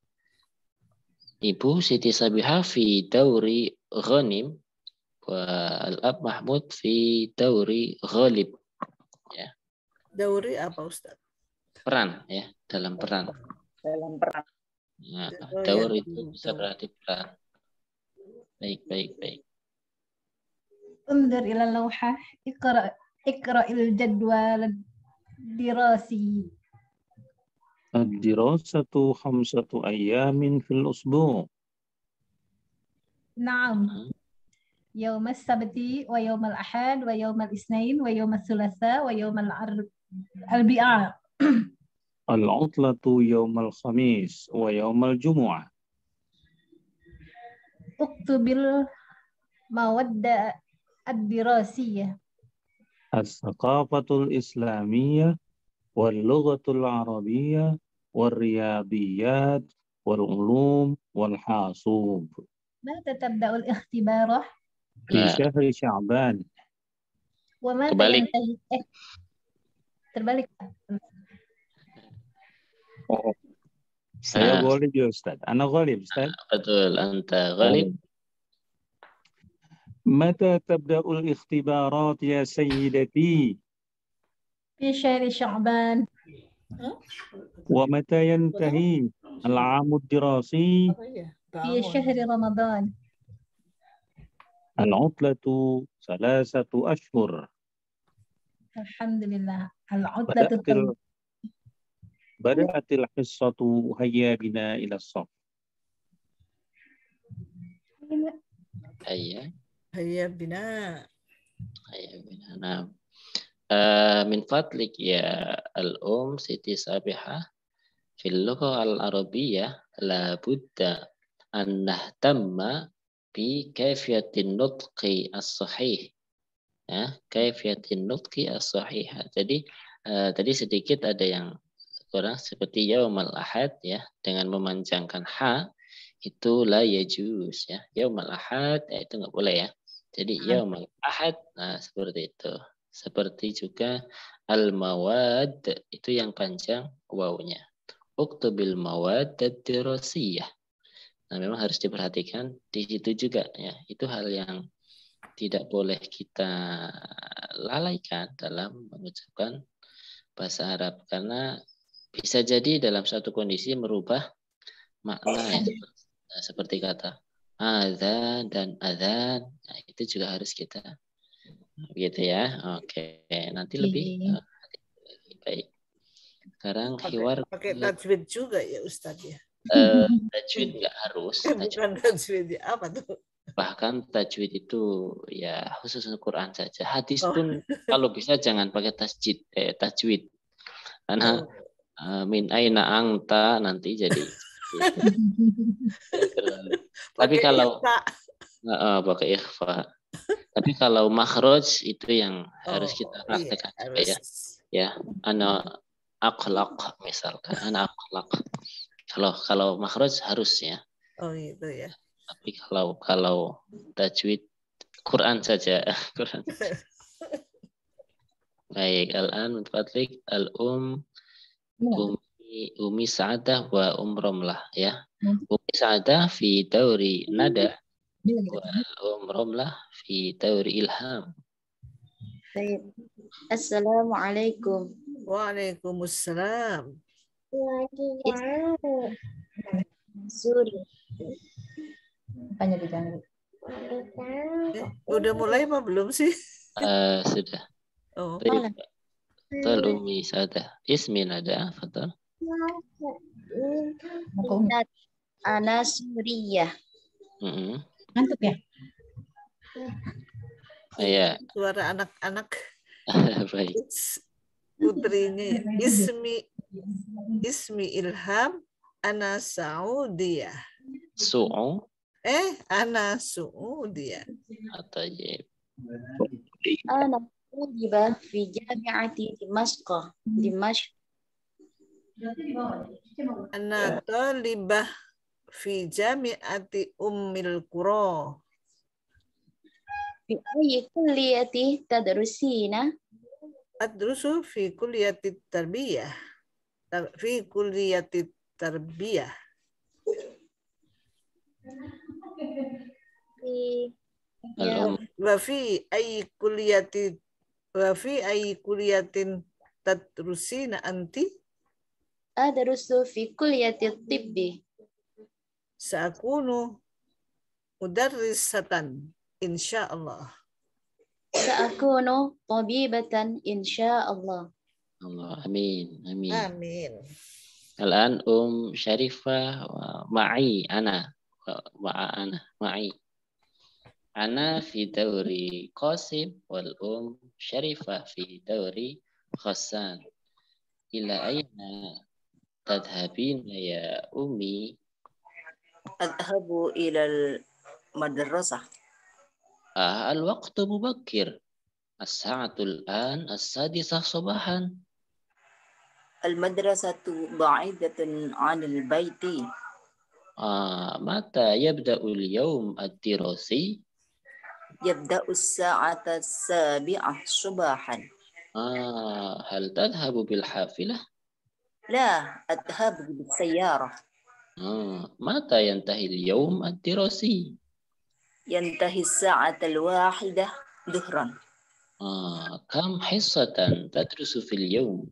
S1: Ibu Siti Sabihah fi dauri ghanim wa al-Ab Mahmud fi dauri ghalib ya.
S3: Dauri apa Ustaz?
S1: Peran ya, dalam peran.
S2: Dalam peran.
S1: Ya, daur itu bisa berarti peran. Baik.
S4: انظر إلى اللوحة. اقرأ الجدول الدراسي.
S6: الدراسة 5 أيام في الأسبوع.
S4: نعم. يوم السبت ويوم الأحد ويوم الاثنين ويوم الثلاثاء ويوم الأربعاء.
S6: العطلة يوم الخميس ويوم الجمعة.
S4: اكتب المواد الدراسية.
S6: الثقافة الإسلامية واللغة العربية والرياضيات والعلوم والحاسوب.
S4: متى تبدأ الاختبار؟
S6: في شهر شعبان.
S4: ومتى ينتهي؟ terbalik.
S6: Saya ghalib ya Ustaz. Ana ghalib Ustaz.
S1: Betul, anta ghalib.
S6: متى تبدأ الاختبارات يا سيدتي؟
S4: في شهر شعبان.
S6: ومتى ينتهي العام الدراسي؟
S4: في شهر رمضان.
S6: العطلة 3 أشهر.
S4: الحمد لله. العطلة
S6: بدأت الحصة. هيا بنا إلى الصف.
S3: هيا بنا.
S1: Nah, min fadlik ya al-um Siti Sabihah fil lugha al-arabiyyah la budda an nahtamma bi kaifiyatin nutqi as-sahih. Ya, kaifiyatin nutqi as-sahih. Jadi tadi sedikit ada yang kurang seperti yaumal ahad ya, dengan memanjangkan ha itu la yajuz ya. Yaumal ahad ya, itu enggak boleh ya. Jadi yaumal ahad, nah seperti itu. Seperti juga al-mawad itu yang panjang wawunya. Uktubil mawad ad-dirasiyah. Nah, memang harus diperhatikan di situ juga ya. Itu hal yang tidak boleh kita lalaikan dalam mengucapkan bahasa Arab karena bisa jadi dalam satu kondisi merubah makna ya. Seperti kata azan dan adzan, nah, itu juga harus kita begitu ya. Oke, nanti lebih baik. Sekarang hiwar
S3: pakai tajwid juga ya Ustadz ya.
S1: Tajwid nggak harus.
S3: Bukan tajwid apa tuh?
S1: Bahkan tajwid itu ya khusus Quran saja. Hadis pun kalau bisa jangan pakai tajwid. Karena min aina angta nanti jadi. Tapi kalau pakai ikhfa. Tapi kalau makhraj itu yang harus kita praktekkan ya. Ya, ana akhlaq misalkan, ana akhlaq. Kalau makhraj harus ya.
S3: Oh itu ya.
S1: Tapi kalau tajwid Quran saja. Quran. Baik, al-an min fadlik al-um Umi Sa'adah wa Romlah ya. Umi Sa'adah fi dauri nada wa Romlah fi dauri ilham.
S5: Assalamualaikum.
S3: Waalaikumsalam.
S5: Suri.
S4: Apanya dijanggut?
S3: Udah mulai apa belum sih?
S1: Sudah.
S3: Oh.
S1: Betul Umi Sada. Ismi nada, betul.
S5: Ana Suriyah.
S4: Ngantuk ya?
S1: Iya.
S3: Suara anak-anak.
S1: Baik.
S3: Putrinya Ismi Ilham Ana Saudiyah. Ana Saudiyah.
S1: Tayyib.
S5: Ana طالبة في جامعة دمشق.
S3: Ana talibah fi jami'ati Ummil Qura.
S5: في أي كلية تدرسين؟
S3: Adrusu fi kulliyati tarbiyah. Fi kulliyati tarbiyah. Wa fi ayyi kulliyatin tadrusina anti?
S5: Adrusu fi kulliyati tibbi.
S3: Sa'akunu mudarrisatan insyaallah.
S5: Sa'akunu tabibatan insyaallah.
S1: Allah, amin, amin.
S3: Amin.
S1: Al-an Syarifah ma'i ana ma'i. Ana fi dawri Qasim wal Syarifah fi dawri Khassan. Ila aina tadhhabina ya ummi?
S2: Adhabu ila al-madrasah.
S1: الوقت مبكر. الساعة الآن 6:00 صباحا.
S2: المدرسة بعيدة عن البيت.
S1: متى يبدأ اليوم الدراسي؟
S2: يبدأ الساعة 7:00 صباحا.
S1: هل تذهب بالحافلة؟
S2: لا، أذهب بالسيارة.
S1: متى ينتهي اليوم الدراسي؟
S2: ينتهي الساعة 1:00 ظهرا.
S1: كم حصة تدرس في اليوم؟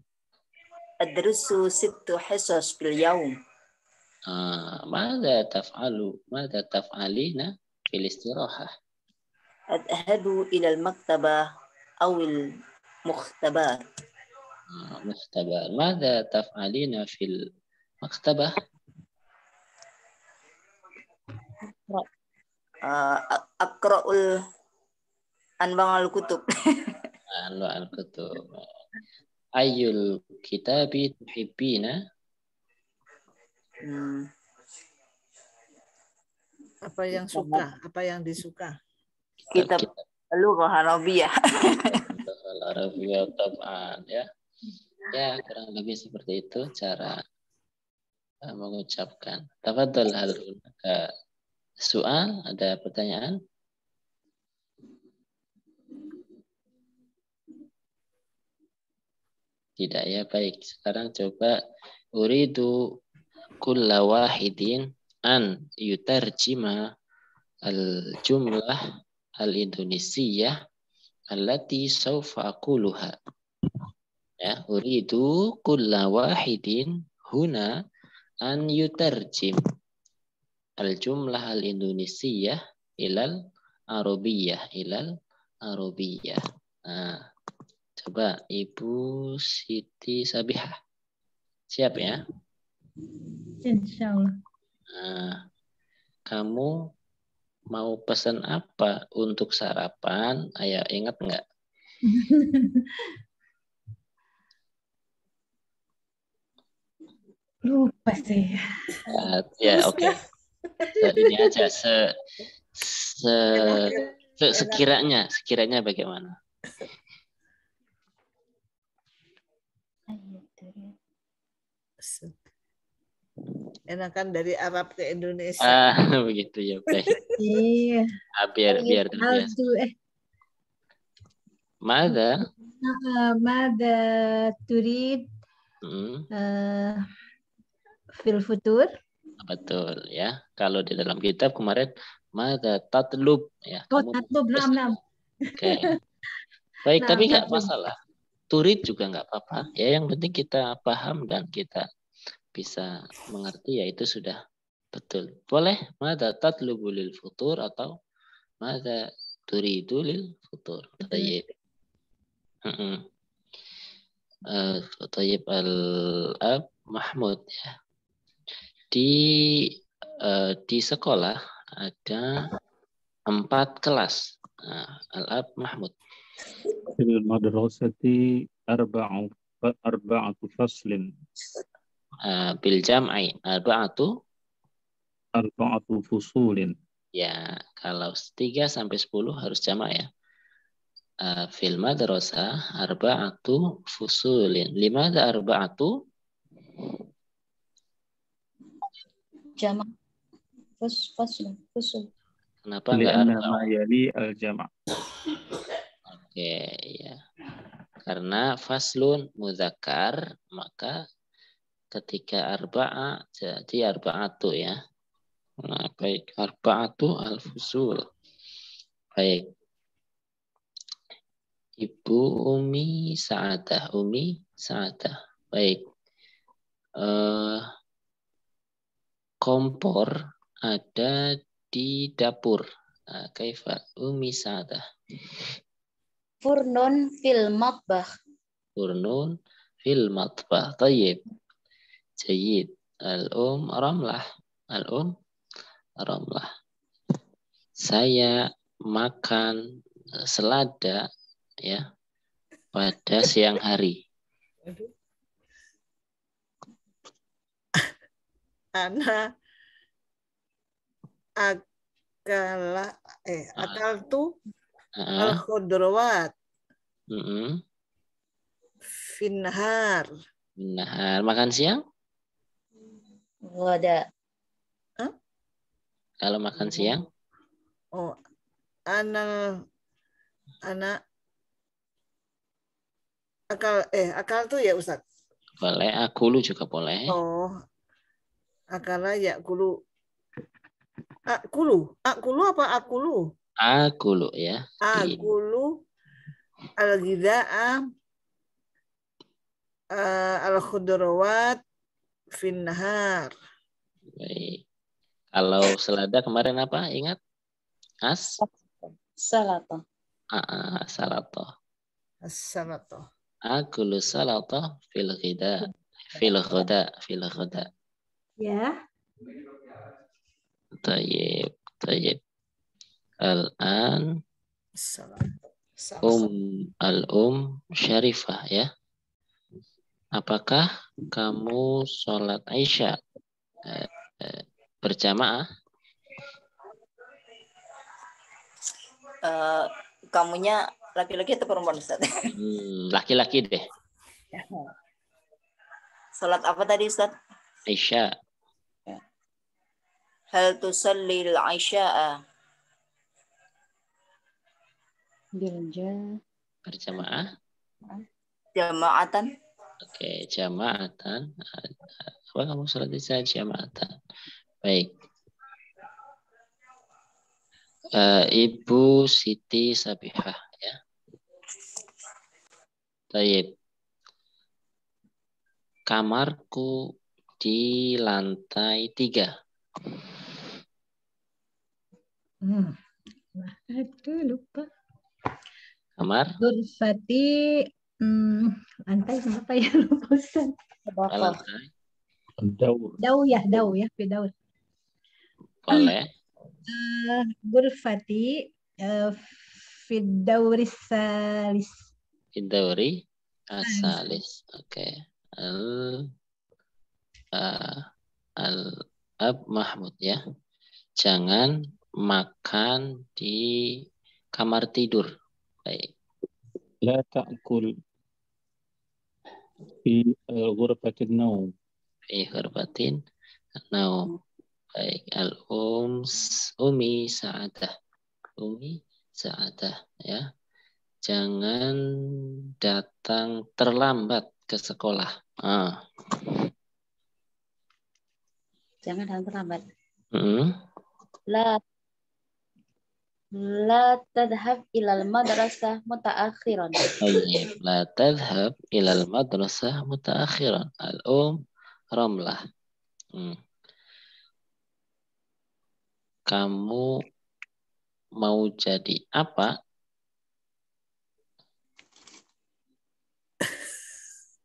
S2: أدرس 6 حصص في اليوم.
S1: ماذا تفعلين في الاستراحة؟
S2: أذهب إلى المكتبة أو المختبر.
S1: مختبر. ماذا تفعلين في المكتبة؟
S2: أقرأ أنواع الكتب.
S1: أنواع الكتب. أي الكتاب تحبين؟
S3: Apa yang suka? Apa yang disuka?
S2: Kitab Lughah Arabiyah.
S1: Arabiyah tab'an ya. Ya, kurang lebih seperti itu cara mengucapkan. Tafadhal, hal ada soal, ada pertanyaan? Tidak ya, baik. Sekarang coba uridu kulla wahidin an yutarjima al-jumlah al-indonesiyah allati sawfa aquluha. Ya, uridu kulla wahidin huna an yutarjim al-jumlah al-indonesiyah ilal arabiyah. Nah, coba Ibu Siti Sabihah. Siap ya?
S4: Insyaallah.
S1: Nah, kamu mau pesan apa untuk sarapan? Ayo, ingat nggak?
S4: Lupa sih.
S1: Ya, oke. Ini aja sekiranya bagaimana?
S3: Enakan dari Arab ke Indonesia.
S1: Begitu ya, baik.
S4: Iya.
S1: Biar terbiasa. Mada
S4: turid fil futur.
S1: Betul ya. Kalau di dalam kitab kemarin mada tatlub ya.
S4: Tatlub, nam.
S1: Oke. Baik,
S4: Nah,
S1: tapi nggak
S4: Fadlun.
S1: masalah. Turid juga nggak apa-apa. Ya, yang penting kita paham dan kita bisa mengerti, ya itu sudah betul. Boleh, mada tatlubu lil futur atau mada turidu lil futur. Tayyib. Tayyib al-ab Mahmud ya. Di sekolah ada 4 kelas. Al-ab Mahmud.
S6: Fil madrasati arba'atu faslin.
S1: Bil jam'i arba'atu
S6: Fusulin.
S1: ya, kalau 3 sampai 10 harus jamak ya. Fil madrasah arba'atu fusulin. Limada arba'atu?
S5: Jamak. Fusul.
S1: Kenapa enggak
S6: Lianna
S1: arba'u?
S6: ma yali al-jama'.
S1: Oke, ya. Karena faslun mudzakkar, maka ketika arba'a jadi arba'atu ya. Nah, baik, arba'atu al-fusul. Baik. Ibu Umi Sa'adah. Baik. Kompor ada di dapur. Kaifa Umi Sa'adah.
S5: Furnun fil matbah.
S1: Furnun fil matbah. Tayyib. Jayyid. Ramlah. Ramlah. Saya makan selada ya pada siang hari.
S3: Ana akal tuh al-khudrawat finhar.
S1: Nah, makan siang?
S5: Wada.
S1: Kalau makan siang?
S3: Oh, anak akal tuh ya Ustaz.
S1: Boleh, akulu juga boleh.
S3: Oh, akala ya kulu. Akulu apa akulu?
S1: Akulu ya.
S3: Akulu al-ghida'a al-khudrawat finnahar.
S1: Baik. Kalau selada kemarin apa? Ingat?
S5: Salata.
S1: Salata. Akulu salata fil ghida. Fil ghada.
S4: Ya.
S1: Tayyib. Al-an Syarifah ya. Apakah kamu sholat Isya berjamaah?
S2: Kamunya laki-laki atau perempuan Ustaz?
S1: Laki-laki deh.
S2: Sholat apa tadi Ustaz?
S1: Isya.
S2: Hal tusallil isya'a?
S1: Berjamaah?
S2: Jama'atan.
S1: Oke, jama'atan. Apa kamu sholat Isya jama'atan? Baik. Ibu Siti Sabihah ya. Baik. Kamarku di lantai 3.
S4: Aduh, lupa.
S1: Kamar?
S4: Ghurfati lantai berapa ya, lupa Ustaz.
S1: Lantai.
S4: Daur ya, Fidaur.
S1: Boleh.
S4: Ghurfati Fidauris salis.
S1: Fidauri asalis. Oke. Al-ab Mahmud ya. Jangan makan di kamar tidur. Baik.
S6: La ta'kul fi ghurfatin naum.
S1: Fi ghurfatin naum. Baik. Umi Sa'adah. Ya. Jangan datang terlambat ke sekolah.
S5: Jangan datang terlambat.
S1: La
S5: La tadhhab ilal madrasah mutaakhiran.
S1: Baik, la tadhhab ilal madrasah mutaakhiran. Ramlah. Kamu mau jadi apa?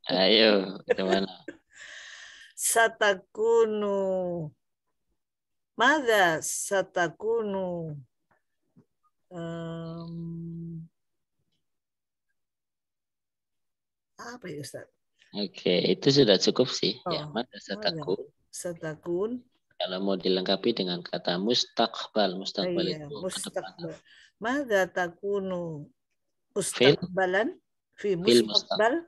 S1: Ayo, gimana?
S3: Satakunu. Mada satakunu. Apa ya Ustaz?
S1: Oke, itu sudah cukup sih. Ya, mada satakun.
S3: Satakun.
S1: Kalau mau dilengkapi dengan kata mustaqbal, mustaqbal
S3: Iya,
S1: itu
S3: mustaqbal. Mada takunu mustaqbalan fi mustaqbal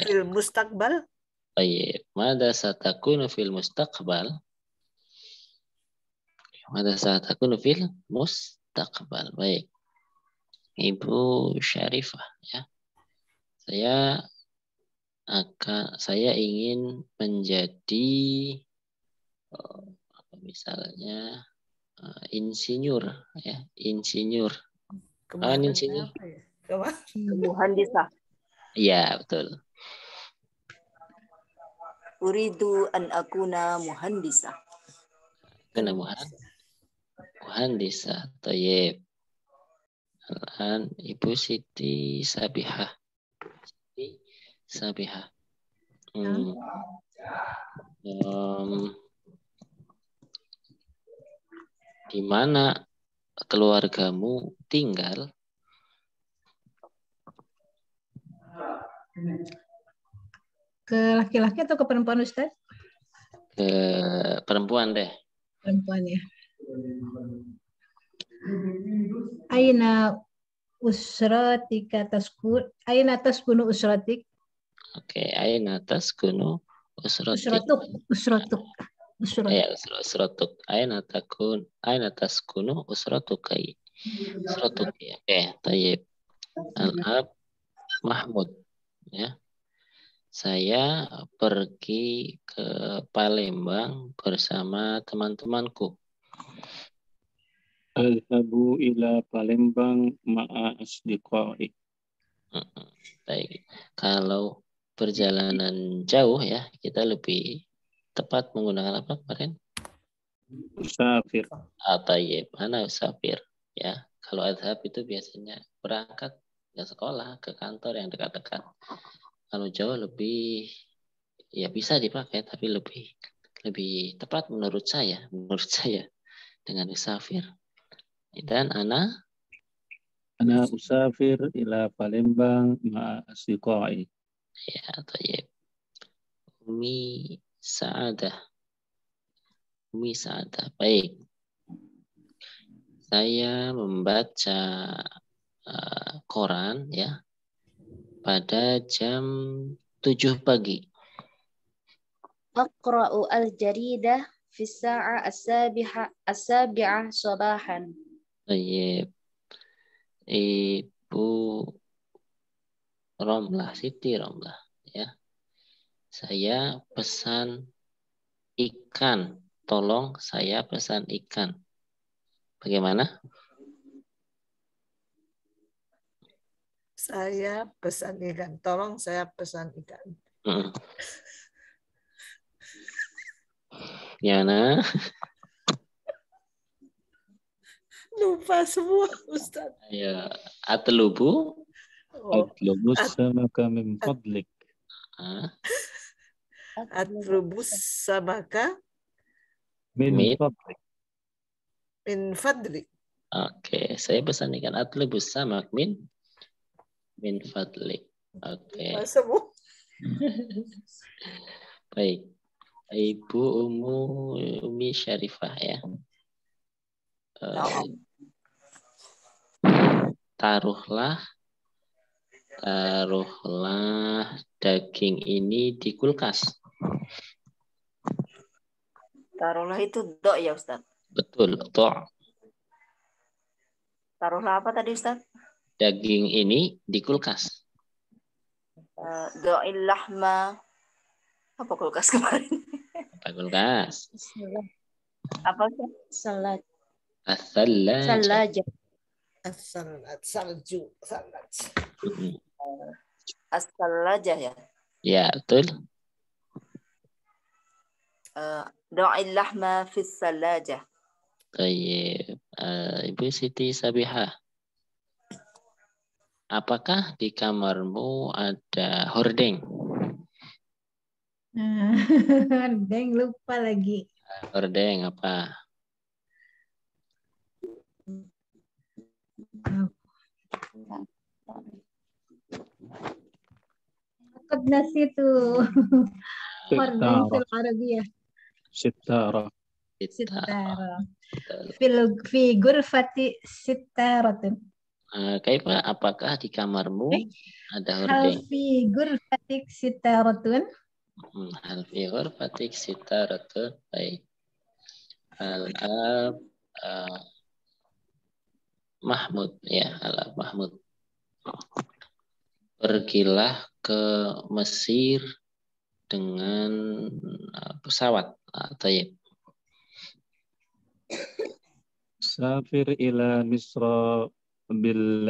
S3: fil mustaqbal.
S1: Baik, mada satakunu fil mustaqbal? Mada satakunu fil mustaqbal. Baik. Ibu Syarifah ya. Saya ingin menjadi misalnya insinyur ya, insinyur. Insinyur.
S2: Muhandisah.
S1: Iya, betul.
S2: Uridu an akuna muhandisah.
S1: Kena muhandisah. Tayyib. Al-an Ibu Siti Sabihah. Di mana keluargamu tinggal?
S4: Ke laki-laki atau ke perempuan, Ustaz?
S1: Ke perempuan deh.
S4: Perempuan ya. Aina usratika taskun. Aina taskunu usratik.
S1: Oke, aina taskunu usratik.
S4: Usratuk.
S1: Ya, usratuk. Aina taskunu usratukai. Usratuki. Oke, tayyib. Al-ab Mahmud ya. Saya pergi ke Palembang bersama teman-temanku.
S6: Adhabu ila Palembang ma'a asdiqai.
S1: Baik. Kalau perjalanan jauh ya, kita lebih tepat menggunakan apa kemarin?
S6: Usafir.
S1: Tayyib. Ana usafir ya. Kalau adhab itu biasanya berangkat ke sekolah, ke kantor yang dekat-dekat. Kalau jauh lebih ya bisa dipakai, tapi lebih tepat menurut saya dengan usafir. Dan ana
S6: usafir ila Palembang ma'a asdiqai.
S1: Ya, tayyib. Umi Sa'adah. Baik. Saya membaca koran ya pada jam 7 pagi.
S5: Aqra'u al-jaridah fi sa'a as-sabi'ah sabahan.
S1: Baik. Ibu Siti Romlah ya. Saya pesan ikan. Tolong saya pesan ikan. Bagaimana?
S3: Saya pesan ikan. Tolong saya pesan ikan.
S1: Gimana?
S3: Lupa semua, Ustaz.
S1: Ya, atlubu.
S6: Atlubu samaka min fadlik.
S3: Atlubu samaka
S6: min fadlik.
S3: Min fadlik.
S1: Oke, saya pesan ikan atlubu samak min fadlik. Oke. Baik. Ibu Umi Syarifah ya. Taruhlah daging ini di kulkas.
S2: Taruhlah itu do ya Ustaz?
S1: Betul, do.
S2: Taruhlah apa tadi Ustaz?
S1: Daging ini di kulkas.
S2: Do'il lahma. Apa kulkas kemarin?
S1: Apa kulkas?
S2: Apa Ustaz?
S5: Salat.
S1: As-sallaja.
S3: Salju.
S2: As-salajah ya.
S1: Ya, betul.
S2: Do'il lahma fis salajah.
S1: Baik. Ibu Siti Sabihah. Apakah di kamarmu ada hordeng?
S4: Deng, lupa lagi.
S1: Hordeng apa?
S4: Takut nasi itu. Hordeng fil Arabiyah.
S6: Sitara.
S4: Sitara. Fi gurfati sitaratun.
S1: Kaifa, apakah di kamarmu ada
S4: Hal
S1: hordeng?
S4: fi gurfatik sitaratun.
S1: Hal fi ghurfatik sitaratun. Baik. Al-ab Mahmud, ya, Al-ab Mahmud. Pergilah ke Mesir dengan pesawat. Tayyib.
S6: Safir ila Misra bil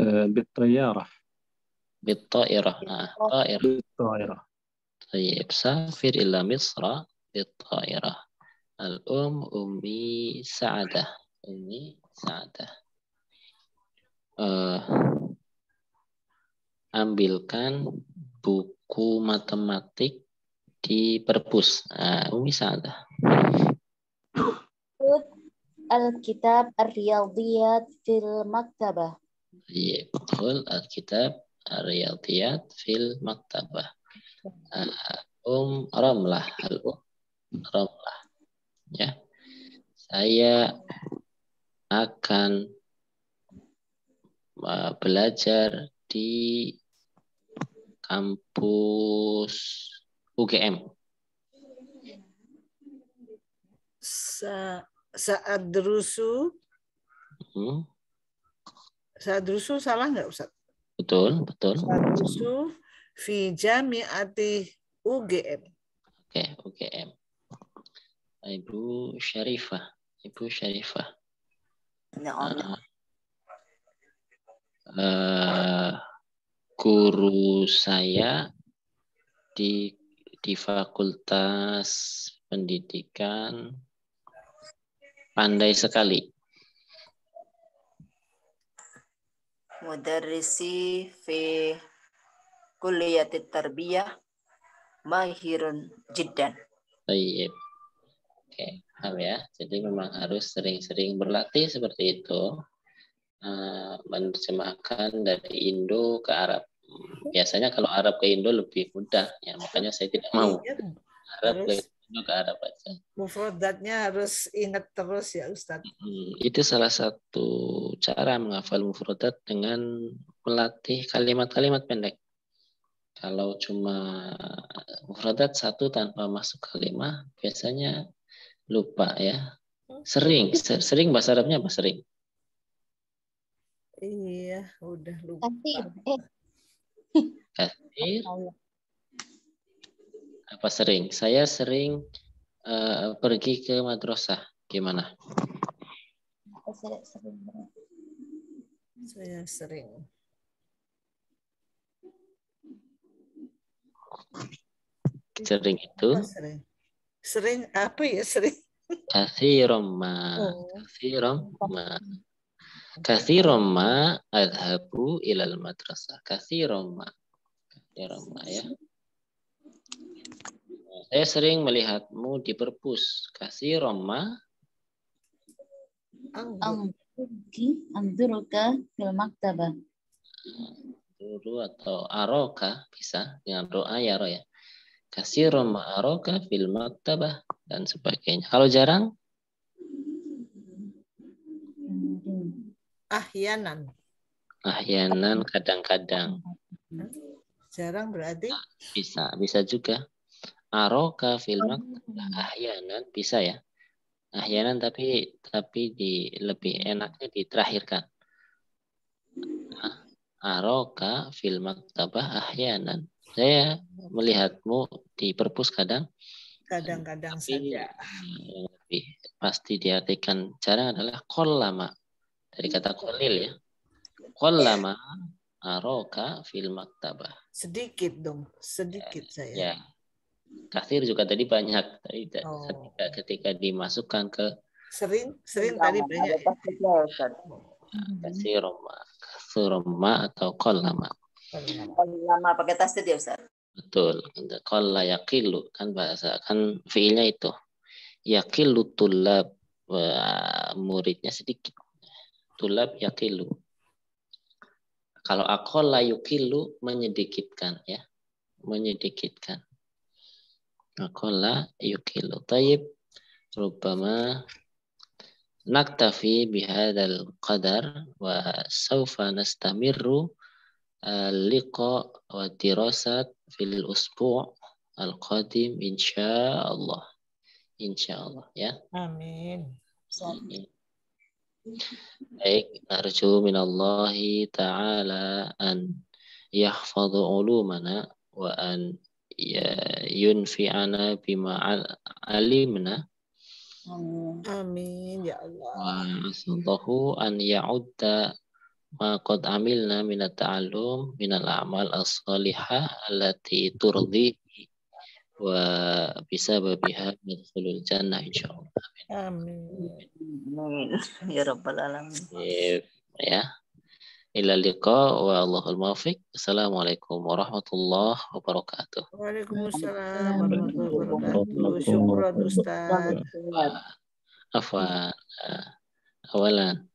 S6: بالطيارة.
S1: بالطائرة. طائرة.
S6: بالطائرة.
S1: طيب. سافر إلى مصر بالطائرة. أمي سعدة. أمي سعدة. Ambilkan buku matematik di perpus. Umi Sa'adah.
S5: Al-kitab ar-riyadiyat fil maktabah.
S1: Iya, betul. Al-kitab ar-riyadiyat fil maktabah. Ramlah. Ramlah. Ya. Saya akan belajar di kampus UGM.
S3: Sa'adrusu. Sa'adrusu salah nggak Ustaz?
S1: Betul, betul.
S3: Sa'adrusu fi jami'ati UGM.
S1: Oke, UGM. Ibu Syarifah. Guru saya di Fakultas Pendidikan pandai sekali.
S2: Mudarrisi fi kulliyatit tarbiyah mahirun jiddan.
S1: Baik. Oke, paham ya. Jadi memang harus sering-sering berlatih seperti itu. Menerjemahkan dari Indo ke Arab. Biasanya kalau Arab ke Indo lebih mudah, ya makanya saya tidak mau. Arab ke Indo ke Arab aja.
S3: Mufradatnya harus ingat terus ya Ustaz.
S1: Itu salah satu cara menghafal mufradat dengan melatih kalimat-kalimat pendek. Kalau cuma mufradat satu tanpa masuk kalimat, biasanya lupa ya. Sering bahasa Arabnya apa sering?
S3: Iya, udah lupa.
S1: Kasir. Apa sering? Saya sering pergi ke madrasah. Gimana?
S3: Saya sering.
S1: Sering itu?
S3: Sering apa ya sering?
S1: Kathirum ma adhabu ilal madrasah. Kathirum ma ya. Saya sering melihatmu di perpus. Kathirum ma
S5: Anzuruka fil maktabah.
S1: Dulu atau aroka bisa dengan doa ya roh ya. Kathirum ma aroka fil maktabah dan sebagainya. Kalau jarang?
S3: Ahyanan,
S1: kadang-kadang.
S3: Jarang berarti?
S1: Bisa juga. Aroka fil maktabah ahyanan bisa ya. Ahyanan tapi lebih enaknya diterakhirkan. Aroka fil maktabah ahyanan. Saya melihatmu di perpus kadang.
S3: Kadang-kadang saja.
S1: Yang lebih pasti diartikan jarang adalah qallama. Dari kata qalil ya. Qallama aroka fil maktabah.
S3: Sedikit dong, sedikit saya.
S1: Ya. Kathir juga tadi banyak. Tadi
S3: Oh.
S1: ketika dimasukkan ke
S3: Sering tadi banyak.
S1: Kathiroma atau qallama.
S2: Lama pakai tasdid ya Ustaz?
S1: Betul. Qalla yaqilu kan bahasa kan fiilnya itu. Yaqilu tulab, muridnya sedikit. Tulab yaqilu. Kalau aqalla yuqilu menyedikitkan ya. Menyedikitkan. Aqalla yuqilu. Tayyib. Rubbama naktafi bihadzal qadar wa sawfa nastamirru liqa wa dirasat fil usbu' al-qadim insyaallah. Insyaallah ya.
S3: Amin.
S1: Baik, narju minallahi ta'ala an yahfadhu ulumana wa an yunfi'ana bima alimna.
S3: Amin ya Allah.
S1: Wa asallahu an ya'udda ma qad amilna minat ta'allum minal a'mal as-salihah allati turdi wa bisababiha nadkhulul jannah insyaallah.
S3: Amin.
S2: Amin. Ya Rabbal Alamin.
S1: Ya. Ila liqa wa Allahul muwaffiq. Assalamualaikum warahmatullahi wabarakatuh.
S3: Waalaikumsalam warahmatullahi wabarakatuh. Syukran Ustaz.
S1: Afwan. Awalan